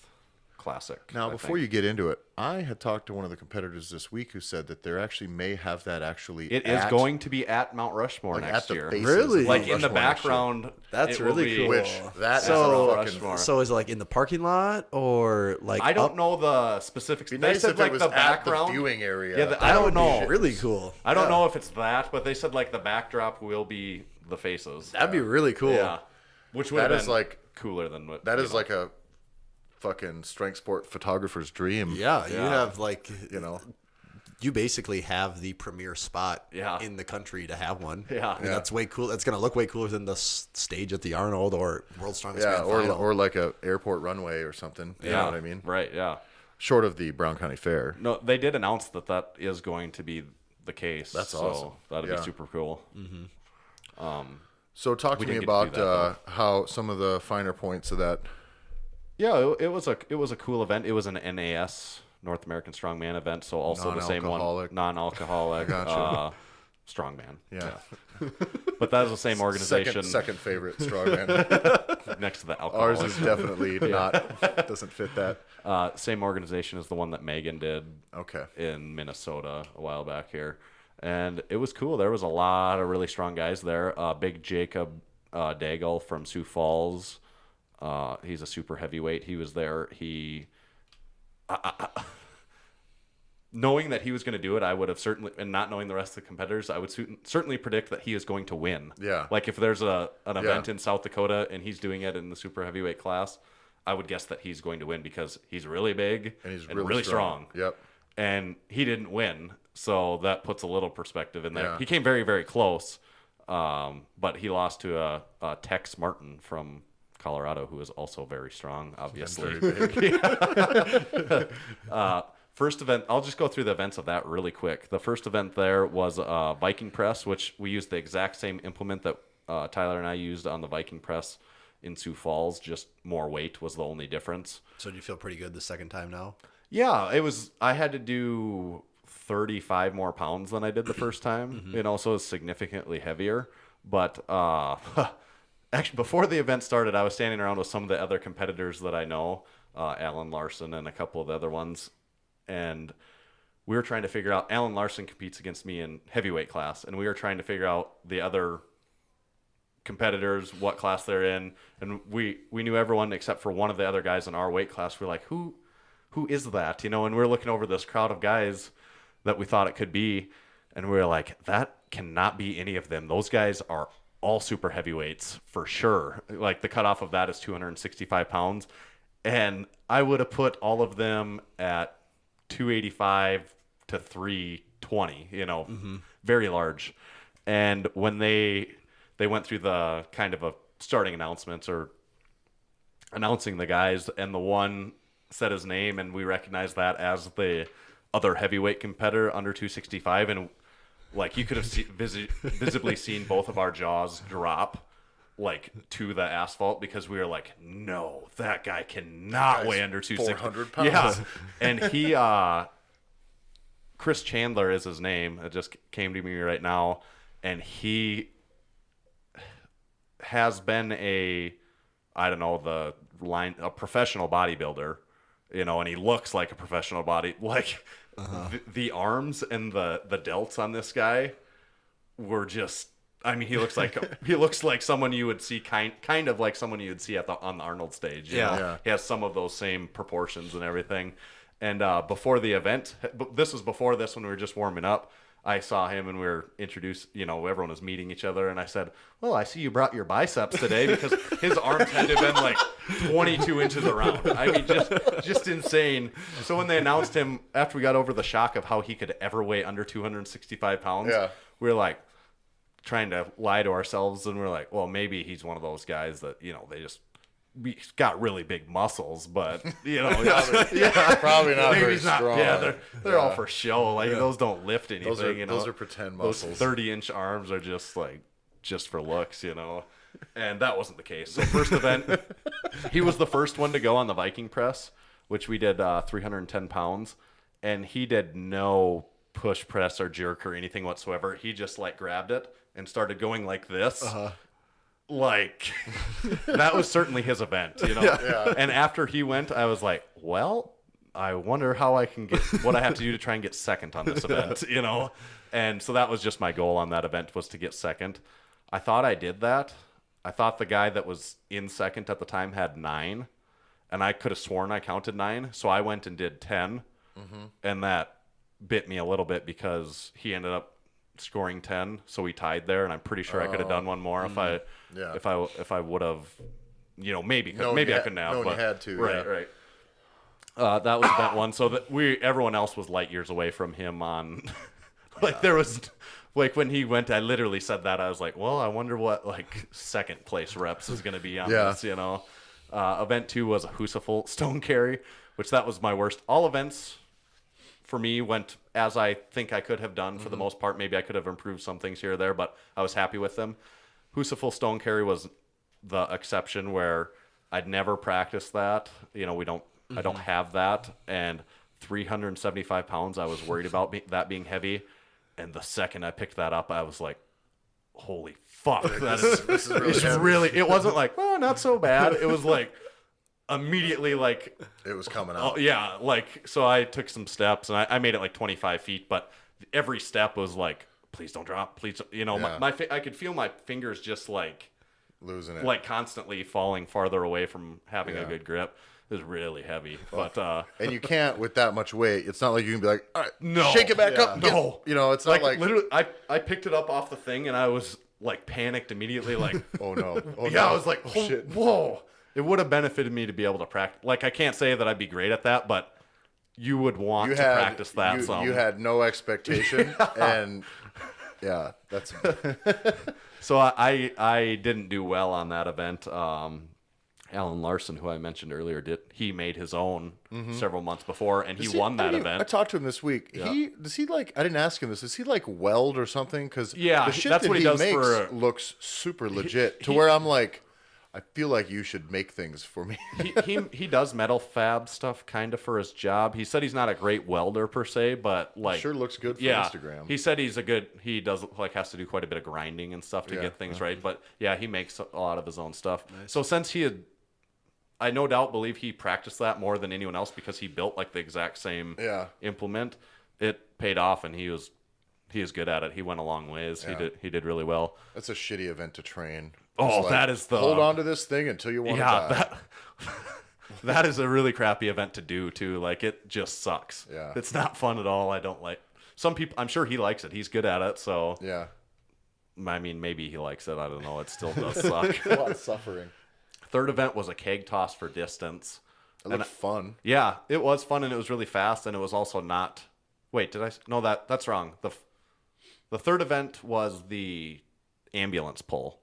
Classic. Now, I before think. you get into it, I had talked to one of the competitors this week who said that there actually may have that actually. It is going to be at Mount Rushmore like next at the year. bases Really? of Like Mount in the Rushmore next year. background. That's it will really be- cool. Which that is So- a fucking. Rushmore. So is it like in the parking lot or like I don't up? know the specifics. Be They nice said if like it was the at background the viewing area. Yeah, I That don't would be know. really cool. I don't know if it's that, but they said like the backdrop will be the faces. That'd be really cool. Yeah, which would That have is been like cooler than what that you is know. like a fucking strength sport photographer's dream. Yeah, you Yeah. have like You know. you basically have the premier spot Yeah. in the country to have one. Yeah. I mean, that's way cool. That's gonna look way cooler than the stage at the Arnold or World's Strongest Yeah, Man Final. or like a airport runway or something. You know what I mean? Right. Yeah. Short of the Brown County Fair. No, they did announce that that is going to be the case. That's so awesome. That'd Yeah. be super cool. So talk to We me didn't get to do about that, how some of the finer points of that. Yeah, it was a cool event. It was an NAS North American Strongman event, so also the same one, Non-alcoholic. non-alcoholic, Gotcha. Strongman. Yeah. But that is the same organization. Second favorite strongman. Next to the alcohol. Ours is definitely not, doesn't fit that. Same organization as the one that Megan did Okay. in Minnesota a while back here. And it was cool. There was a lot of really strong guys there. Big Jacob Daigle from Sioux Falls. He's a super heavyweight. He was there. Knowing that he was going to do it, I would have certainly, and not knowing the rest of the competitors, I would certainly predict that he is going to win. Yeah. Like if there's an event in South Dakota and he's doing it in the super heavyweight class, I would guess that he's going to win because he's really big And he's really really strong. Yep. And he didn't win, so that puts a little perspective in there. Yeah. He came very, very close, but he lost to Tex Martin from Colorado, who is also very strong, obviously. Very big. First event, I'll just go through the events of that really quick. The first event there was Viking press, which we used the exact same implement that Tyler and I used on the Viking press in Sioux Falls. Just more weight was the only difference. So do you feel pretty good the second time now? Yeah, it was. I had to do 35 more pounds than I did the first time. It also is significantly heavier. But actually, before the event started, I was standing around with some of the other competitors that I know, Alan Larson and a couple of the other ones. And we were trying to figure out, Alan Larson competes against me in heavyweight class, and we were trying to figure out the other competitors, what class they're in. And we knew everyone except for one of the other guys in our weight class. We're like, who is that? You know, and we're looking over this crowd of guys that we thought it could be. And we were like, that cannot be any of them. Those guys are all super heavyweights for sure. Like the cutoff of that is 265 pounds. And I would have put all of them at 285 to 320, you know, very large. And when they went through the kind of a starting announcements or announcing the guys, and the one said his name, and we recognized that as the other heavyweight competitor under 265, and like you could have visibly seen both of our jaws drop like to the asphalt because we were like, no, that guy cannot weigh under 260. 400 pounds. Yeah. And he Chris Chandler is his name. It just came to me right now. And he has been a professional bodybuilder, you know, and he looks like a professional the arms and the delts on this guy were just, I mean, he looks like someone you would see kind of like someone you would see on the Arnold stage. You know? He has some of those same proportions and everything. And before the event, this was before this when we were just warming up, I saw him and we were introduced, you know, everyone was meeting each other. And I said, well, I see you brought your biceps today, because his arms had to have been like 22 inches around. I mean, just insane. So when they announced him, after we got over the shock of how he could ever weigh under 265 pounds, we were like trying to lie to ourselves. And we're like, well, maybe he's one of those guys that, you know, he's got really big muscles, but you know, probably not very not, strong. Yeah, they're all for show. Like those don't lift anything. Those are pretend muscles. Those 30-inch arms are just for looks, you know. And that wasn't the case. So first event, he was the first one to go on the Viking press, which we did 310 pounds, and he did no push press or jerk or anything whatsoever. He just like grabbed it and started going like this. Like that was certainly his event, you know. And after he went, I was like, well, I wonder how I can get what I have to do to try and get second on this event, you know. And so that was just my goal on that event, was to get second. I thought I did that. I thought the guy that was in second at the time had 9, and I could have sworn I counted 9, so I went and did 10. And that bit me a little bit because he ended up scoring 10, so we tied there, and I'm pretty sure I could have done one more if I would have, you know, maybe I couldn't have, but you had to, right. That was that one. So that everyone else was light years away from him on, like there was, like when he went, I literally said that, I was like, well, I wonder what like second place reps is going to be on this, you know. Event 2 was a Husafel stone carry, which that was my worst. All events for me went as I think I could have done for the most part. Maybe I could have improved some things here or there, but I was happy with them. Husafel stone carry was the exception where I'd never practiced that. You know, I don't have that. And 375 pounds. I was worried about that being heavy. And the second I picked that up, I was like, holy fuck. This is really heavy. It wasn't like, oh, not so bad. It was like immediately like. It was coming out. Oh, yeah. Like, so I took some steps and I made it like 25 feet, but every step was like, please don't drop. Please. You know, Yeah. I could feel my fingers just like. Losing it. Like constantly falling farther away from having a Yeah. good grip. It was really heavy. But and you can't with that much weight. It's not like you can be like, all right, No. shake it back up. No. You know, it's not like literally I picked it up off the thing and I was like panicked immediately like oh no. Oh, yeah, no. I was like, oh, shit. whoa. It would have benefited me to be able to practice. Like I can't say that I'd be great at that, but you would want to practice that some. You had no expectation and yeah, that's So I didn't do well on that event. Alan Larson, who I mentioned earlier, he made his own several months before, and he won that event. I talked to him this week. Yeah. Does he like? I didn't ask him this. Does he like weld or something? Because Yeah, the shit that's that what he he does makes for- looks super legit. To where I'm like, I feel like you should make things for me. he does metal fab stuff kind of for his job. He said he's not a great welder per se, but like Sure looks good for yeah, Instagram. He said he does like has to do quite a bit of grinding and stuff to Yeah, get things right. But yeah, he makes a lot of his own stuff. So since I no doubt believe he practiced that more than anyone else because he built like the exact same implement. It paid off, and he was good at it. He went a long ways. Yeah. He did really well. That's a shitty event to train. Oh, It's that is the hold on to this thing until you want to die. That is a really crappy event to do too. Like it just sucks. Yeah. It's not fun at all. I don't like some people. I'm sure he likes it. He's good at it. So Yeah, I mean, maybe he likes it. I don't know. It still does suck. a lot of suffering. Third event was a keg toss for distance. It looked fun. Yeah, it was fun and it was really fast and it was also not. Wait, did I? No, that's wrong. The third event was the ambulance pull.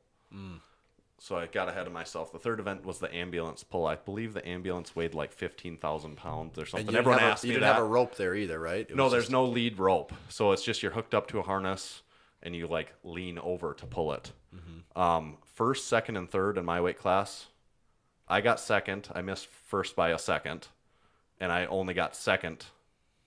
So I got ahead of myself. The third event was the ambulance pull. I believe the ambulance weighed like 15,000 pounds or something. And Everyone asked you me didn't that. have a rope there either, right? It No, was there's just- no lead rope. So it's just you're hooked up to a harness and you like lean over to pull it. First, second, and third in my weight class, I got second. I missed first by a second, and I only got second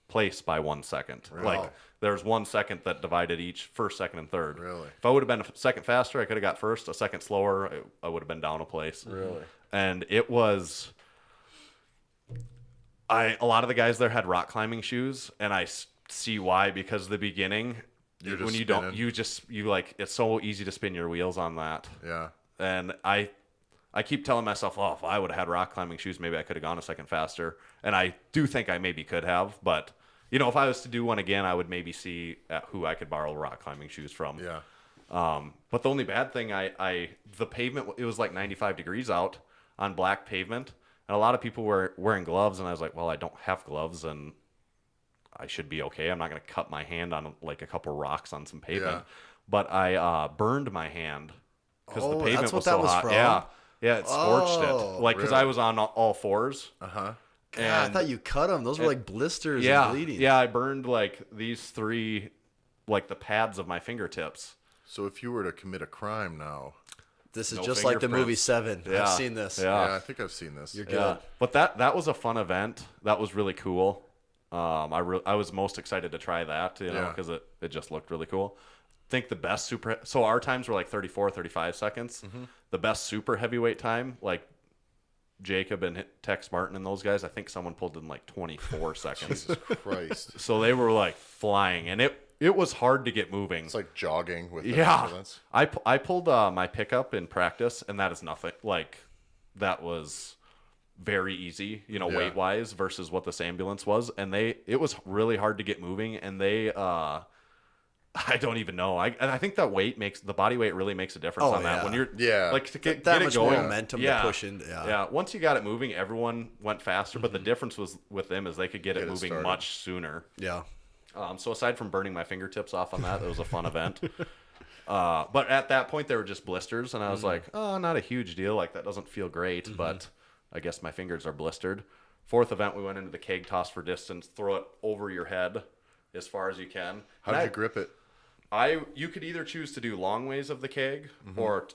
place by 1 second. Like there's 1 second that divided each first, second, and third. Really? If I would have been a second faster, I could have got first. A second slower, I would have been down a place. Really? And it was. A lot of the guys there had rock climbing shoes, and I see why, because the beginning, You're when just you don't, spinning. you like, it's so easy to spin your wheels on that. Yeah. And I keep telling myself, oh, if I would have had rock climbing shoes, maybe I could have gone a second faster. And I do think I maybe could have, but you know, if I was to do one again, I would maybe see who I could borrow rock climbing shoes from. Yeah. But the only bad thing, the pavement, it was like 95 degrees out on black pavement, and a lot of people were wearing gloves, and I was like, well, I don't have gloves, and I should be okay. I'm not going to cut my hand on like a couple rocks on some pavement. Yeah. But I burned my hand because the Oh, pavement that's what was so that was hot. from? Yeah, it scorched Oh, it. Like, because really? I was on all fours. Uh-huh. God, I thought you cut them. Those were like blisters Yeah, and bleeding. yeah, I burned like these three, like the pads of my fingertips. So if you were to commit a crime now, This is No just like the movie fingerprints. Seven. Yeah. I've seen this. Yeah. yeah, I think I've seen this. You're good. Yeah, but that was a fun event. That was really cool. I was most excited to try that, you know, Yeah. because it just looked really cool. I think the best so our times were like 34, 35 seconds. The best super heavyweight time, like Jacob and Tex Martin and those guys, I think someone pulled in like 24 seconds. Jesus Christ. So they were like flying, and it was hard to get moving. It's like jogging with the Yeah, ambulance. I pulled my pickup in practice, and that is nothing. Like that was very easy, you know, Yeah. weight wise versus what this ambulance was, and it was really hard to get moving, and they I don't even know. I think that the body weight really makes a difference Oh, on that yeah. when you're Yeah. like to get That it much going. momentum to push in. Yeah. Yeah, once you got it moving, everyone went faster, but the difference was with them is they could get it Get it moving started. much sooner. Yeah. So aside from burning my fingertips off on that, it was a fun event. But at that point, they were just blisters, and I was like, oh, not a huge deal. Like, that doesn't feel great, but I guess my fingers are blistered. Fourth event, we went into the keg toss for distance, throw it over your head as far as you can. How did you grip it? You could either choose to do long ways of the keg or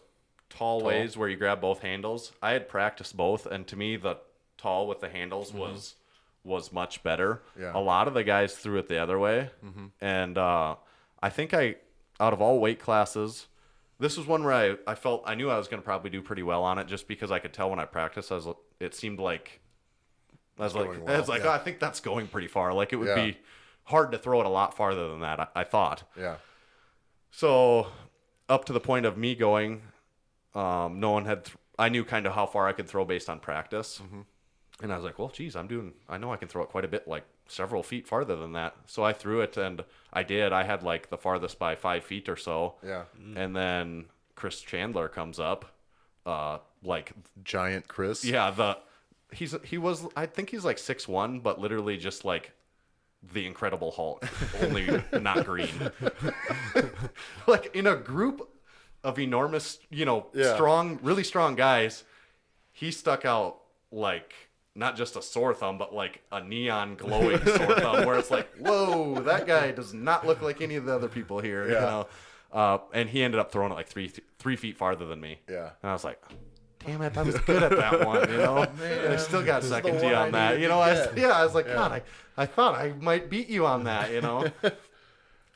tall ways where you grab both handles. I had practiced both, and to me, the tall with the handles was was much better. Yeah. A lot of the guys threw it the other way. And I think out of all weight classes, this was one where I felt I knew I was going to probably do pretty well on it, just because I could tell when I practiced. It seemed like I was like, well. oh, I think that's going pretty far. Like, it would Yeah. be hard to throw it a lot farther than that, I thought. Yeah. So up to the point of me going, no one had. I knew kind of how far I could throw based on practice, and I was like, well, geez, I know I can throw it quite a bit, like several feet farther than that. So I threw it, and I did. I had like the farthest by 5 feet or so. Yeah. And then Chris Chandler comes up, like, Giant Chris. yeah, he was, I think he's like 6'1", but literally just like the Incredible Hulk, only not green. Like, in a group of enormous, Yeah. really strong guys, he stuck out like not just a sore thumb, but like a neon glowing sore thumb, where it's like, whoa, that guy does not look like any of the other people here. Yeah. And he ended up throwing it like three feet farther than me. Yeah. And I was like, damn it, I was good at that one, And I still got second the T one on I that. needed to I was like, Yeah. God, I thought I might beat you on that,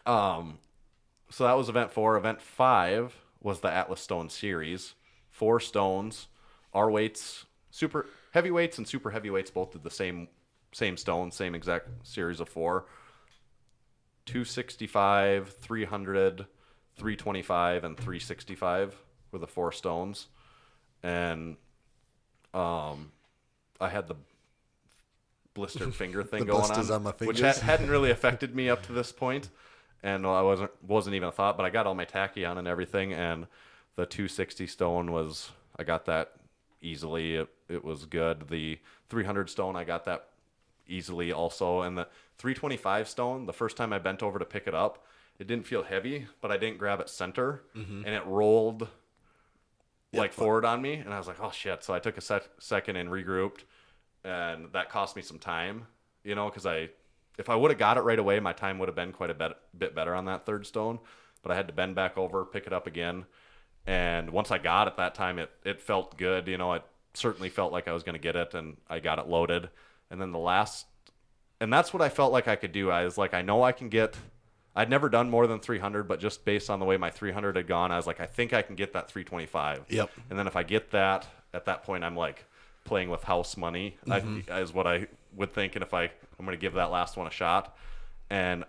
So that was event 4. Event 5 was the Atlas Stone series. 4 stones. Our weights, super heavyweights and super heavyweights both did the same stone, same exact series of 4. 265, 300, 325, and 365 were the 4 stones. And I had the blistered finger thing The going blisters on on my which fingers. hadn't really affected me up to this point, and I wasn't even a thought. But I got all my tacky on and everything, and the 260 stone was, I got that easily. It was good. The 300 stone, I got that easily also, and the 325 stone, the first time I bent over to pick it up, it didn't feel heavy, but I didn't grab it center, and it rolled like forward on me, and I was like, oh shit. So I took a second and regrouped, and that cost me some time, because if I would have got it right away, my time would have been quite a bit better on that third stone, but I had to bend back over, pick it up again, and once I got it that time, it felt good. It certainly felt like I was going to get it, and I got it loaded. And then and that's what I felt like I could do. I was like, I know I can get, I'd never done more than 300, but just based on the way my 300 had gone, I was like, I think I can get that 325. Yep. And then if I get that, at that point, I'm like playing with house money, is what I would think. And if I'm going to give that last one a shot. And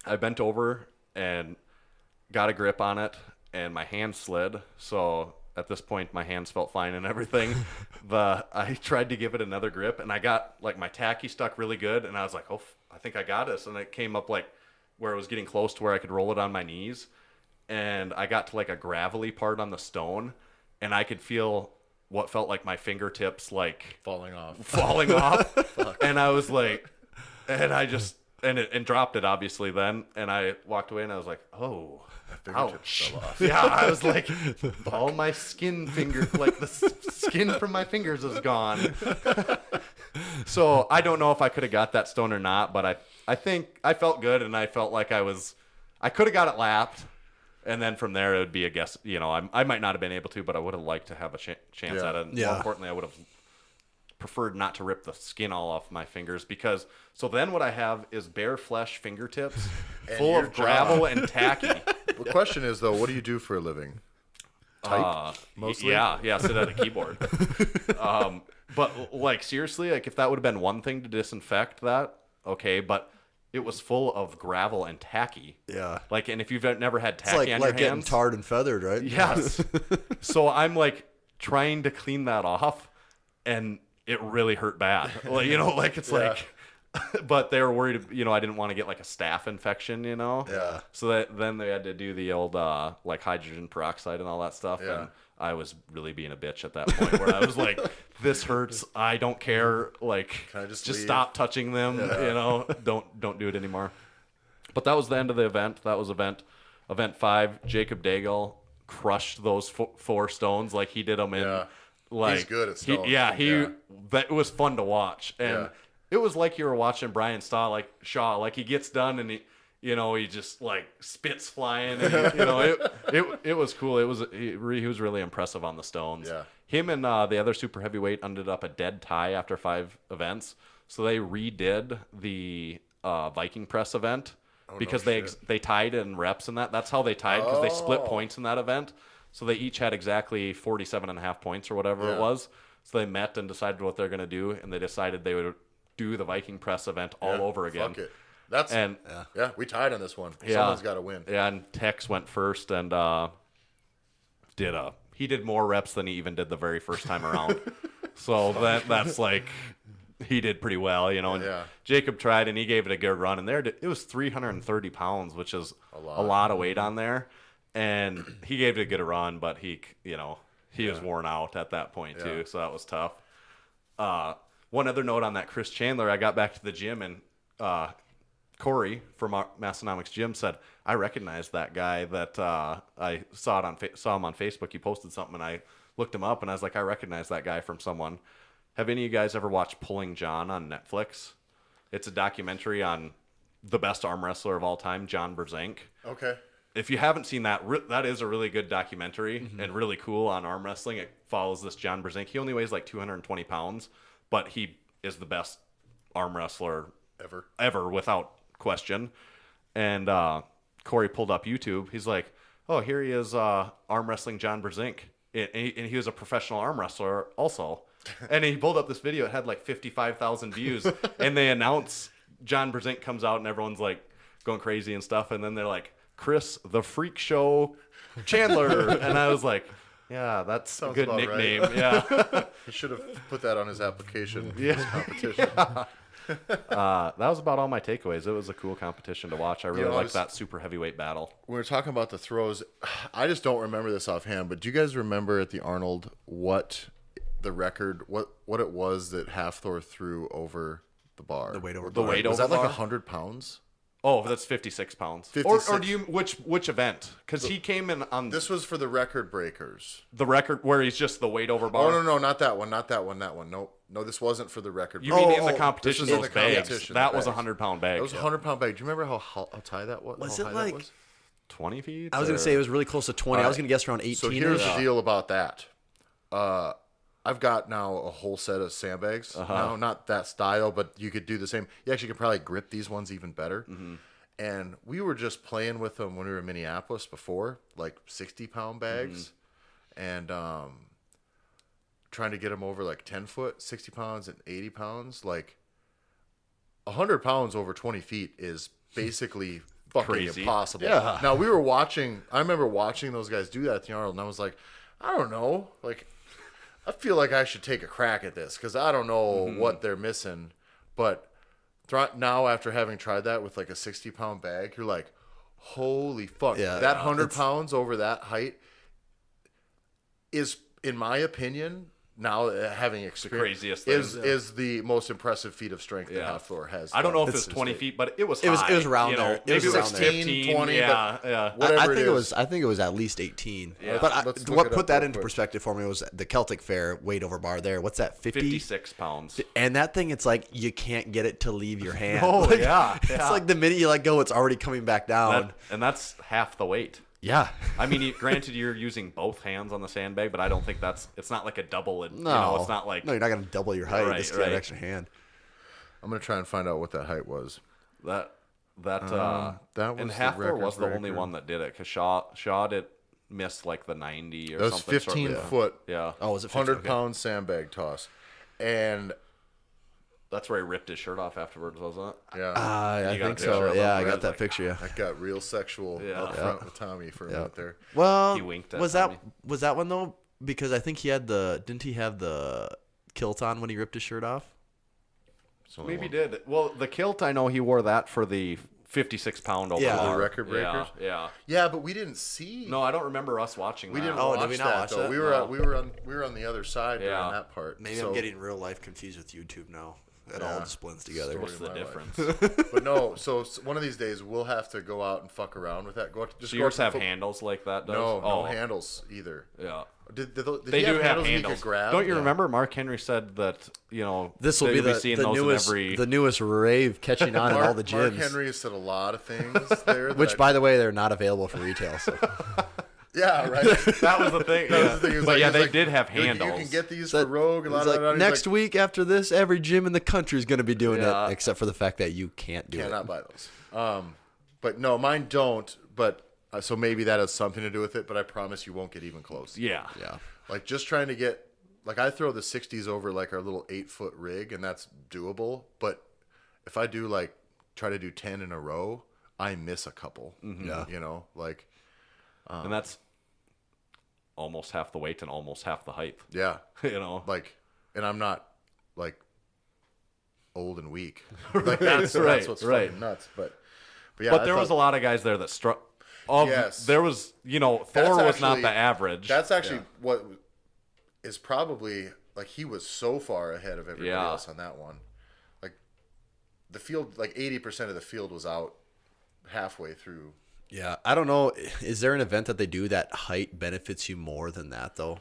I bent over and got a grip on it, and my hand slid. So at this point, my hands felt fine and everything. I tried to give it another grip, and I got like my tacky stuck really good. And I was like, oh, I think I got this. And it came up like where it was getting close to where I could roll it on my knees. And I got to like a gravelly part on the stone, and I could feel what felt like my fingertips like Falling off. And I was like, and dropped it obviously then. And I walked away, and I was like, oh, ouch. Fell off. Yeah, I was like, all my skin like the skin from my fingers is gone. So I don't know if I could have got that stone or not, but I think I felt good, and I felt like I could have got it lapped. And then from there, it would be a guess. I might not have been able to, but I would have liked to have a chance Yeah. at it. And Yeah. more importantly, I would have preferred not to rip the skin all off my fingers, because so then what I have is bare flesh fingertips full your of gravel and tacky. The question is, though, what do you do for a living? Type? Mostly? Yeah, sit at a keyboard. But like seriously, like if that would have been one thing to disinfect that, okay, but it was full of gravel and tacky. Yeah. Like, and if you've never had It's tacky like on like your getting hands, tarred and feathered, right? yes. So I'm like trying to clean that off, and it really hurt bad. Like, like it's like, but they were worried, I didn't want to get like a staph infection, Yeah. So then they had to do the old like hydrogen peroxide and all that stuff. Yeah. And I was really being a bitch at that point, where I was like, this hurts. I don't care. Like, Can I just just leave? stop touching them. Don't do it anymore. But that was the end of the event. That was event 5. Jacob Daigle crushed those 4 stones like he did them in. Yeah. Like, He's good at stones. That was fun to watch, and Yeah. it was like you were watching Brian Shaw. Like he gets done and he just like spits flying, and it was cool. He was really impressive on the stones. Yeah. Him and the other super heavyweight ended up a dead tie after 5 events. So they redid the Viking press event because they tied in reps in that. That's how they tied, because they split points in that event. So they each had exactly 47.5 points or whatever it was. So they met and decided what they're going to do, and they decided they would do the Viking press event all over again. Fuck it. We tied on this one. Someone's got to win. Yeah, and Tex went first and he did more reps than he even did the very first time around. So that's like, he did pretty well, And Jacob tried, and he gave it a good run. And it was 330 pounds, which is a lot of weight on there. And he gave it a good run, but he was worn out at that point too. So that was tough. One other note on that, Chris Chandler, I got back to the gym, and Corey from our Massenomics gym said, I recognized that guy that I saw him on Facebook. He posted something, and I looked him up, and I was like, I recognize that guy from someone. Have any of you guys ever watched Pulling John on Netflix? It's a documentary on the best arm wrestler of all time, John Brzenk. Okay. If you haven't seen that, that is a really good documentary and really cool on arm wrestling. It follows this John Brzenk. He only weighs like 220 pounds, but he is the best arm wrestler ever without question. And Corey pulled up YouTube. He's like, oh, here he is, arm wrestling John Brzenk. And he was a professional arm wrestler also. And he pulled up this video. It had like 55,000 views. And they announce John Brzenk comes out, and everyone's like going crazy and stuff. And then they're like, Chris, the Freak Show Chandler. And I was like, yeah, that's a good nickname. Right. Yeah. He should have put that on his application for this competition. That was about all my takeaways. It was a cool competition to watch. I really liked that super heavyweight battle. We were talking about the throws. I just don't remember this offhand, but do you guys remember at the Arnold what the record, what it was that Halfthor threw over the bar? The weight over the bar. weight was over that like bar? 100 pounds? Oh, that's 56 pounds. 56. Or do you which event? Because he came in on This was for the record breakers. the record where he's just the weight over bar. Oh no, not that one. No, this wasn't for the record. You mean in the competition? This was Those in the bags. competition, That the was a bags. 100-pound bag. It was a 100-pound bag. Do you remember how high that was? Was how it high like- that was? 20 feet. I was going to say it was really close to 20. I was going to guess around 18. So here's the deal about that. I've got now a whole set of sandbags. Now, not that style, but you could do the same. You actually could probably grip these ones even better. And we were just playing with them when we were in Minneapolis before, like 60-pound bags, and trying to get them over like 10 foot, 60 pounds, and 80 pounds. Like 100 pounds over 20 feet is basically fucking Crazy. impossible. Yeah. Now, we were watching, I remember watching those guys do that at the Arnold, and I was like, I don't know. Like, I feel like I should take a crack at this because I don't know what they're missing. But now, after having tried that with like a 60-pound bag, you're like, holy fuck. Yeah, that 100 pounds over that height is, in my opinion, now having experience, craziest is the most impressive feat of strength that Halfthor has. I don't know if done. it's 20 feet, but it was It was- high, it was around you know? there. It Maybe was it was around there. 15, 20, yeah. Whatever I think it it is. was at least 18. Yeah. But Let's look what it put up that real into quick. perspective for me was the Celtic Fair weight over bar there. What's that? 56 pounds. And that thing, it's like you can't get it to leave your hand. Oh, Like, yeah. It's like the minute you let go, it's already coming back down. And that's half the weight. Yeah. I mean, granted, you're using both hands on the sandbag, but I don't think it's not like a double. No. It's not like No, you're not going to double your height. Right, Just get an right. extra hand. I'm going to try and find out what that height was. that. that And was the Halfthor record was the only breaker. one that did it because Shaw did miss like the 90 or That was something. 15 shortly. foot, Yeah. Oh, was it 15? 100-pound sandbag toss. And, That's where he ripped his shirt off afterwards, wasn't it? yeah. I You got think a picture so. of Yeah, him? I got It's that like, picture. Yeah. That got real sexual Yeah. up front with Tommy for a minute there. Well, He winked at was Tommy. that one though? Because I think didn't he have the kilt on when he ripped his shirt off? So Maybe did. Well, the kilt, I know he wore that for the 56-pound over Yeah. bar. The record breakers? Yeah. Yeah, but we didn't see. No, I don't remember us watching we that. didn't Oh, watch did we not that watch though. that? We were No. we were on the other side Yeah. during that part. Maybe So- I'm getting real life confused with YouTube now. It all just blends together. What's the my difference? But no, so one of these days we'll have to go out and fuck around with that. Just So go yours to the have foot- handles like that, does? No, Oh, no handles either. Yeah. Did They he do have handles that you handles. could grab? Don't you Yeah. remember Mark Henry said that, This will that be you'll the seeing those newest in every... the newest rave catching on in all the Mark gyms. Henry has said a lot of things there. Which, by the way, they're not available for retail. So. Yeah, right. That was the thing. That was the thing. It was But like- yeah, it was they like, did have you handles. can get these So for Rogue. it's like, next week after this, every gym in the country is going to be doing Yeah. it, except for the fact that you can't do cannot it. buy those. But no, mine don't. But so maybe that has something to do with it. But I promise you won't get even close. Yeah. Yeah. Like just trying to get, like I throw the 60s over like our little 8-foot rig, and that's doable. But if I do like try to do 10 in a row, I miss a couple. Yeah. You know, like And that's almost half the weight and almost half the height. yeah, You know. like, and I'm not like old and weak. Like that's what's fucking nuts. But yeah, But there was a lot of guys there that struck. Yes. There was, Thor That's was not actually- the average. That's actually what is probably like he was so far ahead of everybody Yeah. else on that one. Like the field, like 80% of the field was out halfway through. Yeah. I don't know. Is there an event that they do that height benefits you more than that, though?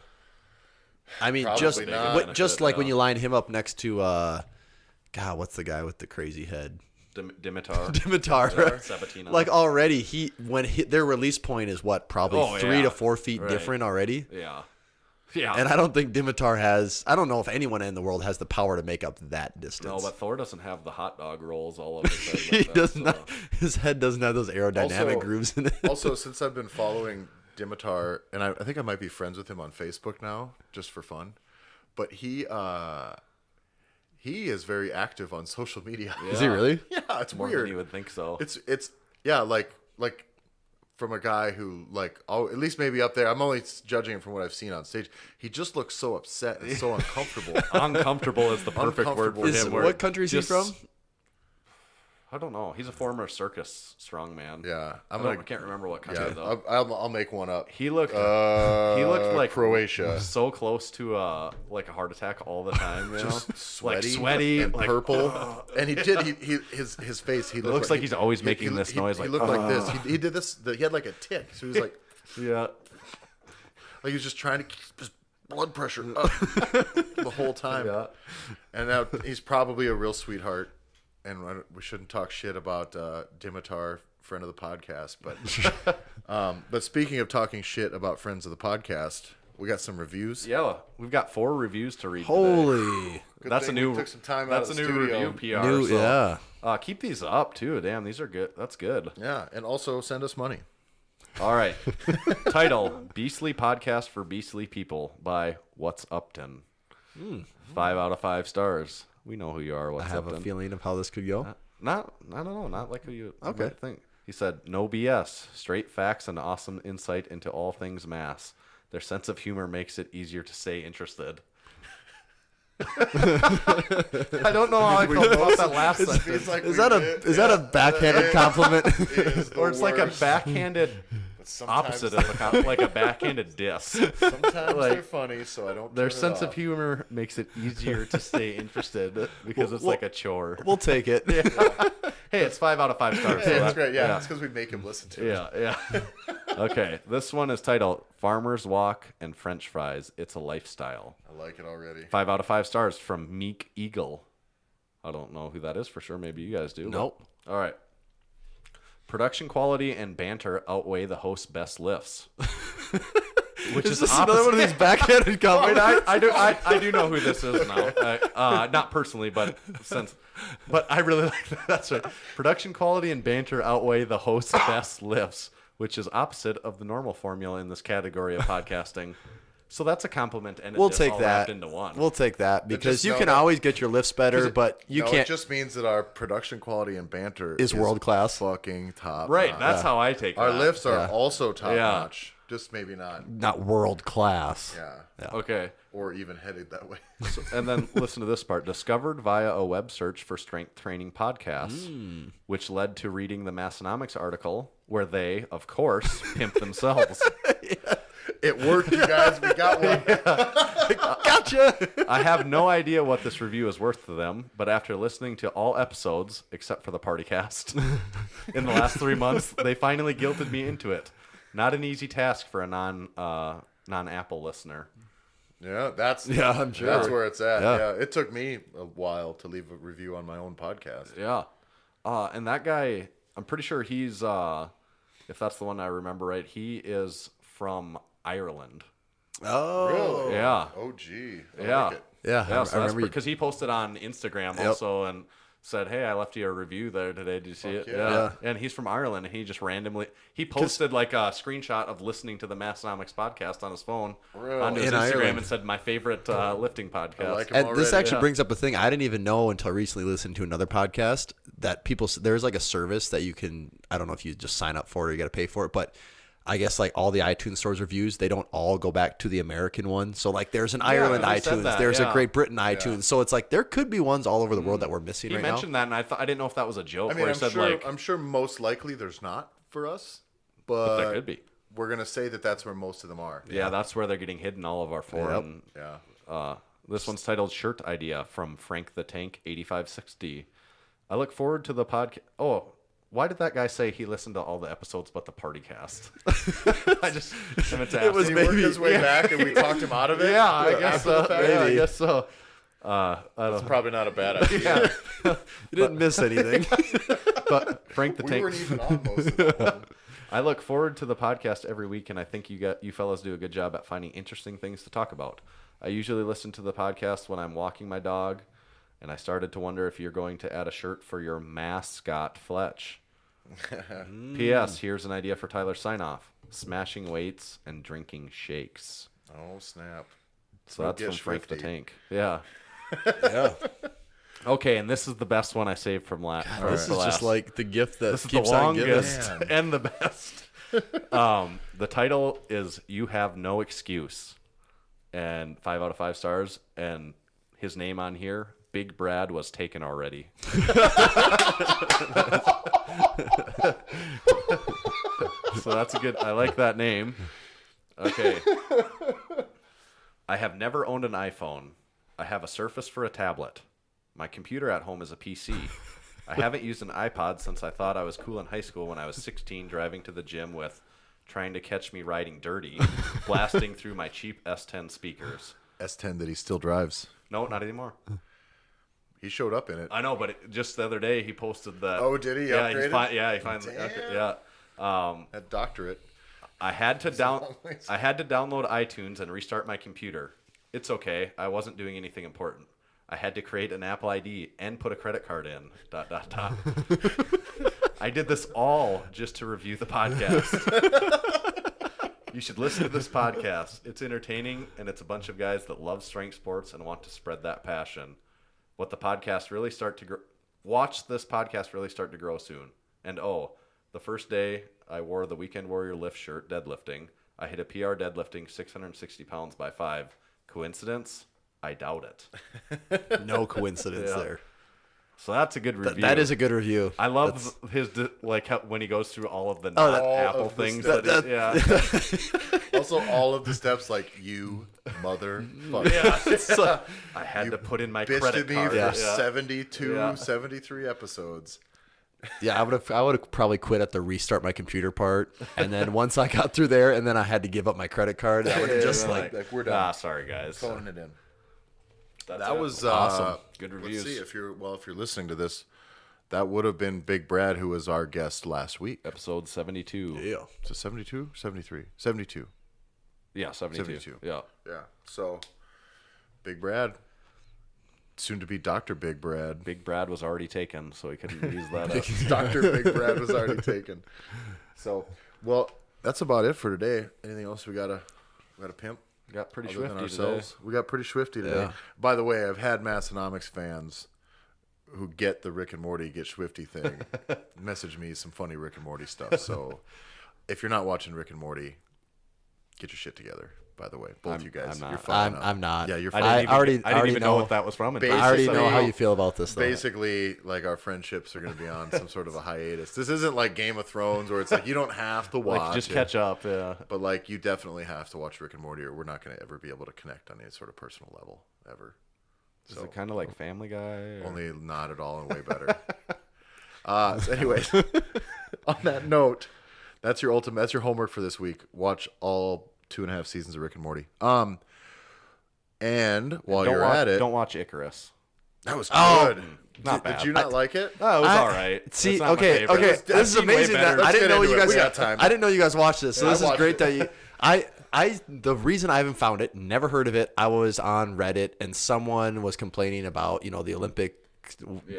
I mean, Probably just not. just like when you line him up next to, God, what's the guy with the crazy head? Dimitar. Dimitar. Sabatino. Like already, their release point is what, probably Oh, 3 yeah. to 4 feet Right. different already. Yeah. Yeah. And I don't think Dimitar has. I don't know if anyone in the world has the power to make up that distance. No, but Thor doesn't have the hot dog rolls all over his head. he like that, does so- not. His head doesn't have those aerodynamic Also- grooves in it. Also, since I've been following Dimitar, and I think I might be friends with him on Facebook now, just for fun. But he is very active on social media. Is he really? Yeah, it's More weird. than you would think so. It's yeah, like from a guy who at least maybe up there. I'm only judging him from what I've seen on stage. He just looks so upset and so uncomfortable. Uncomfortable is the perfect word for Is, him. where what country is he just- from? I don't know. He's a former circus strongman. Yeah, I can't remember what country Yeah, though. I'll make one up. He looked like Croatia. so close to like a heart attack all the time. You know? Just sweaty, like sweaty, and like, purple, and he did. His face. He looks like he's always making this noise. He Like looked like this. He did this. He had like a tick. So he was like, yeah. like he was just trying to keep his blood pressure up the whole time. Yeah. And now he's probably a real sweetheart. And we shouldn't talk shit about Dimitar, friend of the podcast. But speaking of talking shit about friends of the podcast, we got some reviews. Yeah, we've got 4 reviews to read. Today. Holy. Good That's a thing new. we took some time That's out a of new the studio. review PR. New, so, yeah. keep these up too. Damn, these are good. That's good. Yeah, and also send us money. All right. Title: Beastly Podcast for Beastly People by What's Upton. 5 out of 5 stars. We know who you are. What's I have Upton? a feeling of how this could go. I don't know. Not like who you Okay. might think. He said, "No BS, straight facts and awesome insight into all things mass. Their sense of humor makes it easier to stay interested." I don't know how I felt about that last sentence. Is that a backhanded compliment? Or it's like a backhanded opposite of like a backhanded diss. Sometimes like- they're funny, so I don't. Their turn it sense of off. humor makes it easier to stay interested because it's like a chore. We'll take it. Hey, it's 5 out of 5 stars. Yeah, so that's that- great. Yeah, it's because we make him listen to it. Yeah. Okay, this one is titled "Farmer's Walk and French Fries. It's a Lifestyle." I like it already. 5 out of 5 stars from Meek Eagle. I don't know who that is for sure. Maybe you guys do. but- Nope. All right. Production quality and banter outweigh the host's best lifts. Which Is is this another one of these backhanded Wait, compliments? I do know who this is now. Not personally, but I really like that. That's right. Production quality and banter outweigh the host's best lifts, which is opposite of the normal formula in this category of podcasting. So that's a compliment, and We'll it's take all that. wrapped into one. We'll take that because just you know can that- always get your lifts better, but you No, can't. It just means that our production quality and banter Is world class. fucking top. right. notch. That's how I take Our that. lifts are Yeah. also top Yeah. notch. Just maybe not. Not world class. Yeah. Okay. Or even headed that way. And then listen to this part. Discovered via a web search for strength training podcasts, which led to reading the Massenomics article where they, of course, pimp themselves. It worked, you guys. We got one. Gotcha. I have no idea what this review is worth to them, but after listening to all episodes, except for the party cast, in the last 3 months, they finally guilted me into it. Not an easy task for a non-Apple listener. Yeah, that's I'm sure. That's where it's at. Yeah. Yeah. It took me a while to leave a review on my own podcast. Yeah. And that guy, I'm pretty sure he's, if that's the one I remember right, he is from Ireland. Oh, Really? Yeah. Oh, gee. I Yeah. like it. yeah. Yeah, so I that's remember. because he posted on Instagram also and said, "Hey, I left you a review there today. Did you see it?" yeah. And he's from Ireland, and he just randomly posted like a screenshot of listening to the Massenomics podcast on his phone onto his In Instagram Ireland. and said, "My favorite lifting podcast." like him And this already. actually brings up a thing I didn't even know until recently listening to another podcast that there's like a service that you can, I don't know if you just sign up for it or you got to pay for it, but I guess like all the iTunes stores reviews, they don't all go back to the American one. So like there's an Ireland he said iTunes, that, there's a yeah. Great Britain iTunes. So it's like there could be ones all over the world that we're missing He right mentioned that, and I didn't know if that was a joke. I mean, where he I'm said sure, like, I'm sure most likely there's not for us, but but there could be. we're going to say that that's where most of them are. Yeah, that's where they're getting hidden. All of our foreign. Yeah. This one's titled "Shirt Idea" from Frank the Tank 8560. I look forward to the podcast. Oh, why did that guy say he listened to all the episodes but the party cast? I just meant to ask. was He him. worked his way back and we talked him out of it. Yeah, I guess after the so. fact? Yeah, I guess so. I don't That's know. probably not a bad idea. You didn't miss anything. But Frank the We Tank. weren't even on most of that one. I look forward to the podcast every week, and I think you fellas do a good job at finding interesting things to talk about. I usually listen to the podcast when I'm walking my dog, and I started to wonder if you're going to add a shirt for your mascot, Fletch. P.S. Here's an idea for Tyler's sign-off. Smashing weights and drinking shakes. Oh, snap. So that's Get from Frank the swifty. Tank. Yeah. Yeah. Okay, and this is the best one I saved from last. This is just like the gift that This is the keeps on giving. longest and the best. The title is "You Have No Excuse," and 5 out of 5 stars. And his name on here, Big Brad, was taken already. So that's a good. I like that name. Okay. I have never owned an iPhone. I have a Surface for a tablet. My computer at home is a PC. I haven't used an iPod since I thought I was cool in high school when I was 16 driving to the gym with Trying to Catch Me Riding Dirty, blasting through my cheap S10 speakers. S10 that he still drives. No, not anymore. He showed up in it. I know, but just the other day he posted that. Oh, did he? Yeah, Upgraded? he finally. Damn. Okay, yeah. That doctorate. I had to long ways. I had to download iTunes and restart my computer. It's okay. I wasn't doing anything important. I had to create an Apple ID and put a credit card in. ... I did this all just to review the podcast. You should listen to this podcast. It's entertaining, and it's a bunch of guys that love strength sports and want to spread that passion. Watch this podcast really start to grow soon. And the first day I wore the Weekend Warrior lift shirt deadlifting, I hit a PR deadlifting 660 pounds by 5. Coincidence? I doubt it. No coincidence Yeah. there. So that's a good review. That is a good review. I love when he goes through all of the Oh, not that- All Apple of the things. steps. Also, all of the steps like you motherfucker. Yeah. I had to put in my credit Bitched me card. for Yeah. 72, Yeah. 73 episodes. Yeah, I would have probably quit at the restart my computer part, and then once I got through there, and then I had to give up my credit card. I would have just like Like, we're done. Sorry guys. Phoning it in. That's That it. was awesome. Good reviews. Let's see if you're listening to this. That would have been Big Brad, who was our guest last week. Episode 72. yeah. So 72, 73, 72. Yeah, 72. 72. Yeah. Yeah. So Big Brad, soon to be Dr. Big Brad. Big Brad was already taken, so he couldn't use that up. Dr. Big Brad was already taken. So, well, that's about it for today. Anything else we gotta pimp? Got pretty Other than swifty today. ourselves? We got pretty swifty today. Yeah. By the way, I've had Massenomics fans who get the Rick and Morty get swifty thing message me some funny Rick and Morty stuff. So if you're not watching Rick and Morty, get your shit together. By the way, both you guys, I'm not. you're fucking up. I'm not. Yeah, you're I fucking didn't up. even, I didn't even know what that was from. Basically- I already know how So- you feel about this. Though. Basically, like our friendships are going to be on some sort of a hiatus. This isn't like Game of Thrones where it's like you don't have to watch. Like, just it, catch up. Yeah. But like you definitely have to watch Rick and Morty, or we're not going to ever be able to connect on any sort of personal level ever. Is it kind of like Family Guy? Or? Only not at all and way better. So anyways, on that note, that's your homework for this week. Watch all 2.5 seasons of Rick and Morty. And while you're at it, don't watch Icarus. that was good. Not Did bad. you not like it? Oh, it was I- all right. See, It's not my okay, favorite. okay. I've This is seen way amazing better. that I Let's didn't get know into you it. guys. We got time. I didn't know you guys watched this. So Yeah, this I is watched great it. that you. The reason I haven't found it, never heard of it. I was on Reddit and someone was complaining about, the Olympic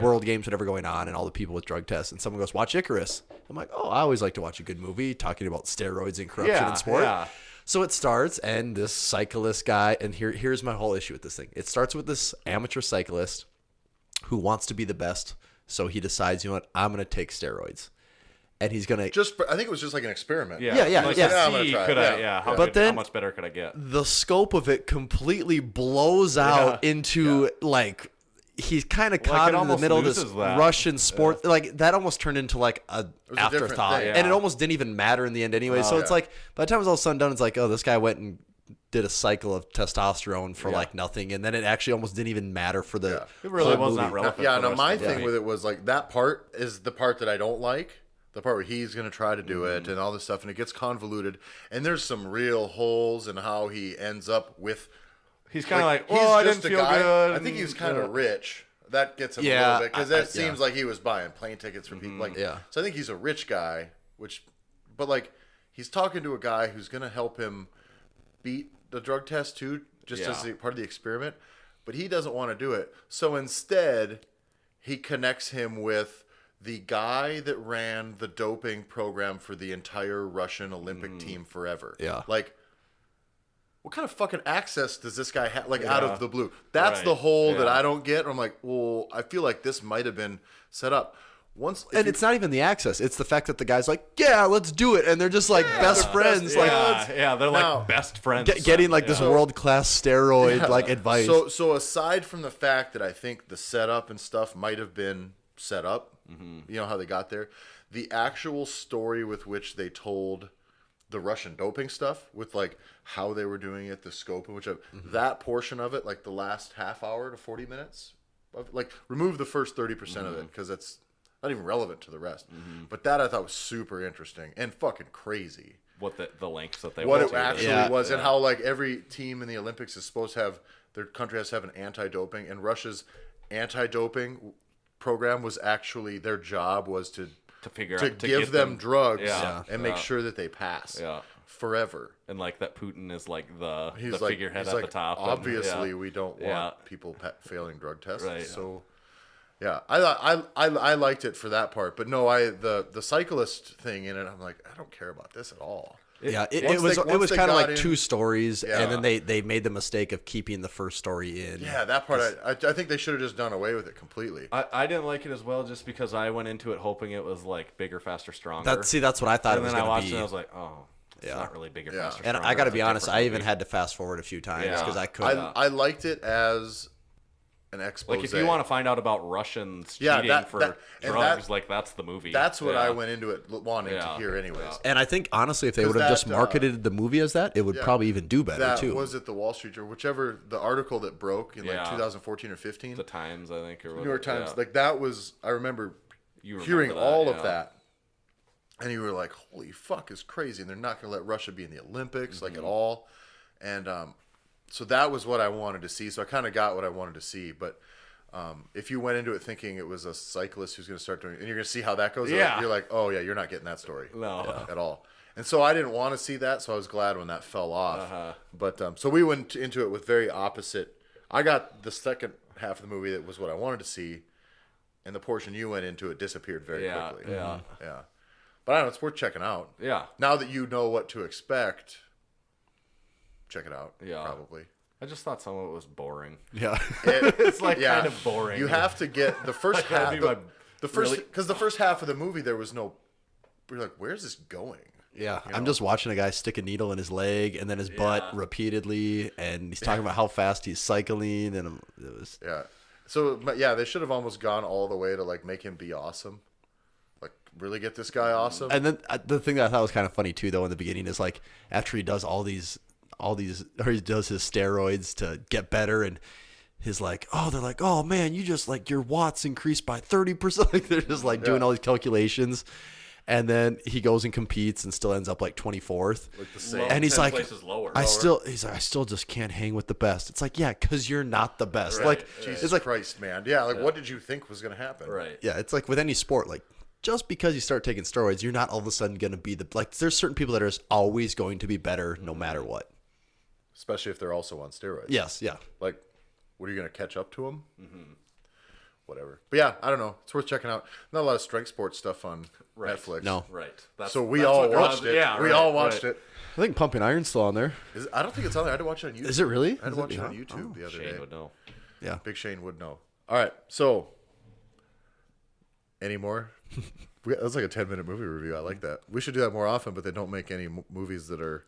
World Games, whatever going on, and all the people with drug tests. And someone goes, "Watch Icarus." I'm like, "Oh, I always like to watch a good movie talking about steroids and corruption in sport." Yeah. So it starts, and this cyclist guy, and here's my whole issue with this thing. It starts with this amateur cyclist who wants to be the best, so he decides, I'm going to take steroids. And he's going to... I think it was just like an experiment. Yeah. Like, Yeah. to I'm gonna see, try it. could I? Yeah. How, But good, then- how much better could I get? The scope of it completely blows out into, like... He's kind of caught it in the almost middle of this loses that. Russian sport. Like, that almost turned into, like, a was a different afterthought. thing. And it almost didn't even matter in the end anyway. So it's like, by the time it was all said and done, it's like, oh, this guy went and did a cycle of testosterone for, like, nothing. And then it actually almost didn't even matter for the It really whole was movie. not relevant. Yeah, for the no, rest my of the thing movie. with it was like that part is the part that I don't like. The part where he's going to try to do it and all this stuff, and it gets convoluted. And there's some real holes in how he ends up with. He's kind of like, he's well, I just didn't a feel guy. good. I think he was kind of rich. That gets him a Yeah, little bit because it yeah. seems like he was buying plane tickets for people. Like, Yeah. So I think he's a rich guy, but like he's talking to a guy who's going to help him beat the drug test too, just as part of the experiment. But he doesn't want to do it. So instead, he connects him with the guy that ran the doping program for the entire Russian Olympic team forever. Yeah. Like, what kind of fucking access does this guy have, like, out of the blue? That's Right. the hole that Yeah. I don't get. I'm like, well, I feel like this might have been set up. And it's not even the access. It's the fact that the guy's like, yeah, let's do it. And they're just like best friends. Like, Yeah, they're Now, like best friends. getting like this world-class steroid like advice. So aside from the fact that I think the setup and stuff might have been set up, you know how they got there, the actual story with which they told the Russian doping stuff, with like how they were doing it, the scope in which that portion of it, like the last half hour to 40 minutes, like remove the first 30% of it because it's not even relevant to the rest. But that I thought was super interesting and fucking crazy. What the lengths that they What went it to. actually was, and how like every team in the Olympics is supposed to have, their country has to have an anti-doping, and Russia's anti-doping program was actually, their job was to figure to out to give get them drugs Yeah. and make sure that they pass forever. And like that Putin is like the He's figurehead at the top. and- Obviously, we don't want Yeah. people failing drug tests. Right. So, yeah, I liked it for that part, but no, the cyclist thing in it, I'm like, I don't care about this at all. yeah, it once was they kind of got like in- two stories, Yeah. and then they made the mistake of keeping the first story in. Yeah, that part, I think they should have just done away with it completely. I didn't like it as well just because I went into it hoping it was like bigger, faster, stronger. That's what I thought and it was then I going watched to it be. and I was like, oh, it's Yeah. not really bigger, Yeah. faster, And stronger. I got to It's be a honest, different I even movie. had to fast forward a few times Yeah. because I couldn't. I liked it as an expose. Like if you want to find out about Russians Yeah, cheating that- for that- and drugs, that- like that's the movie. that's what Yeah. I went into it wanting to Yeah. hear, anyways. And I think honestly, if they 'Cause would have just that, marketed the movie as that, it would probably even do better That too. was it, the Wall Street or whichever, the article that broke in like Yeah. 2014 or 15. The Times, I think, or New York whatever, Times, yeah. like that was, I remember You remember hearing that, all yeah. of that, and you were like, "Holy fuck, is crazy!" And they're not going to let Russia be in the Olympics, like at all. And so that was what I wanted to see. So I kind of got what I wanted to see. But if you went into it thinking it was a cyclist who's going to start doing, and you're going to see how that goes, Yeah. you're like, "Oh yeah, you're not getting that story No. at all." And so I didn't want to see that, so I was glad when that fell off. But so we went into it with very opposite. I got the second half of the movie that was what I wanted to see, and the portion you went into it disappeared very quickly. Yeah. Yeah. But I don't know, it's worth checking out. Yeah. Now that you know what to expect, check it out. Yeah. Probably. I just thought some of it was boring. Yeah. It's like kind of boring. You have to get the first half. that'd be my- The first, really- because the first half of the movie there was no. You're like, where's this going? Yeah, I'm just watching a guy stick a needle in his leg and then his butt repeatedly, and he's talking about how fast he's cycling, and it was Yeah. So but yeah, they should have almost gone all the way to like make him be awesome, like really get this guy awesome. And then the thing that I thought was kind of funny too, though, in the beginning is like after he does all these, or he does his steroids to get better, and his like, oh, they're like, oh man, you just like your watts increased by 30%. Like they're just like doing all these calculations. And then he goes and competes and still ends up like 24th. Like the same. And he's 10 like, places lower. he's like, I still just can't hang with the best. It's like, yeah, because you're not the best. Like, Jesus it's like, Christ, man. Yeah, like what did you think was going to happen? Right. yeah, it's like with any sport, like just because you start taking steroids, you're not all of a sudden going to be there's certain people that are always going to be better no matter what. Especially if they're also on steroids. Yes, yeah. Like, what are you going to catch up to them? Whatever. But yeah, I don't know. It's worth checking out. Not a lot of strength sports stuff on Netflix. No. Right. So we all watched it. Yeah, we all watched it. I think Pumping Iron's still on there. I don't think it's on there. I had to watch it on YouTube. Is it really? I had to watch it on YouTube the other Shane day. would know. Yeah. Big Shane would know. All right. So, any more? That's like a 10-minute movie review. I like that. We should do that more often, but they don't make any movies that are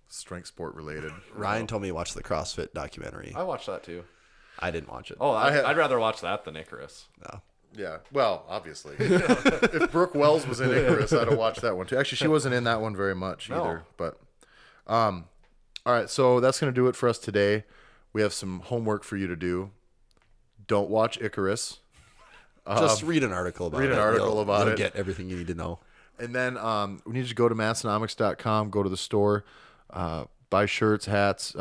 strength sport related. Ryan told me to watch the CrossFit documentary. I watched that too. I didn't watch it. Oh, I'd rather watch that than Icarus. No. Yeah. Well, obviously. If Brooke Wells was in Icarus, I'd have watched that one too. Actually, she wasn't in that one very much either. But, all right. So that's going to do it for us today. We have some homework for you to do. Don't watch Icarus. Just read an article about it. Read an article about You'll it. get everything you need to know. And then we need you to go to Massenomics.com, go to the store, buy shirts, hats.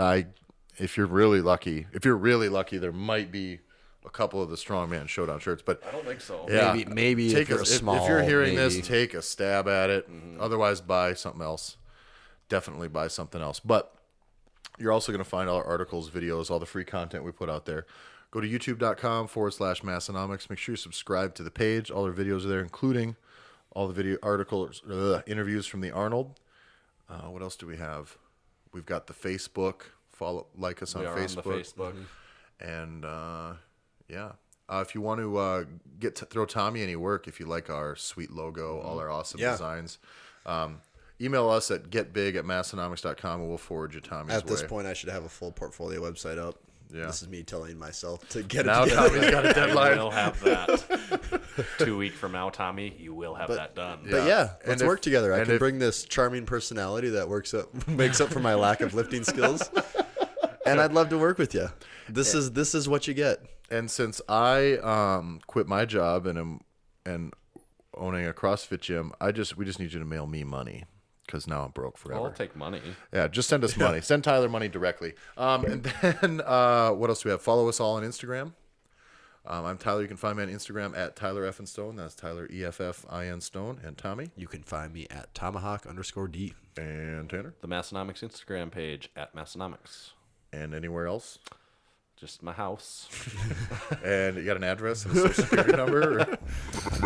If you're really lucky, there might be a couple of the Strongman Showdown shirts, but I don't think so. yeah, Maybe if you're small. If you're hearing maybe. this, take a stab at it. Otherwise, buy something else. Definitely buy something else. But you're also going to find all our articles, videos, all the free content we put out there. Go to youtube.com/Massenomics. Make sure you subscribe to the page. All our videos are there, including all the video articles, interviews from the Arnold. What else do we have? We've got the Facebook. Like us on We are Facebook. on the Facebook. And yeah, if you want to throw Tommy any work, if you like our sweet logo, all our awesome designs, email us at getbig@massenomics.com and we'll forward you Tommy's At this way. point, I should have a full portfolio website up. Yeah. This is me telling myself to get Now it together. Tommy's got a You deadline. will have that 2 weeks from now, Tommy. You will have that done. But yeah, let's And work together. I and can if- bring this charming personality that makes up for my lack of lifting skills. And I'd love to work with you. This is what you get. And since I quit my job and owning a CrossFit gym, we just need you to mail me money because now I'm broke forever. I'll take money. Yeah, just send us money. Send Tyler money directly. And then what else do we have? Follow us all on Instagram. I'm Tyler. You can find me on Instagram at Tyler F. Stone. That's Tyler EFFIN Stone. And Tommy. You can find me at Tomahawk_D. And Tanner. The Massenomics Instagram page at Massenomics. And anywhere else. Just my house. And you got an address and a social security number?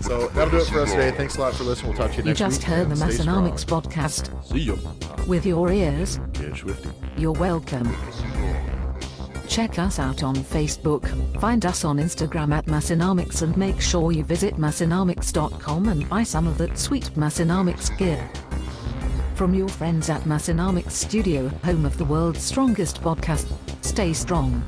So that'll do it for us today. Thanks a lot for listening. We'll talk to you You next week. just heard the and stay strong. Massenomics podcast. See ya. With your ears, Get swifty. you're welcome. Check us out on Facebook, find us on Instagram at Massenomics, and make sure you visit Massenomics.com and buy some of that sweet Massenomics gear. From your friends at Massenomics Studio, home of the world's strongest podcast, stay strong.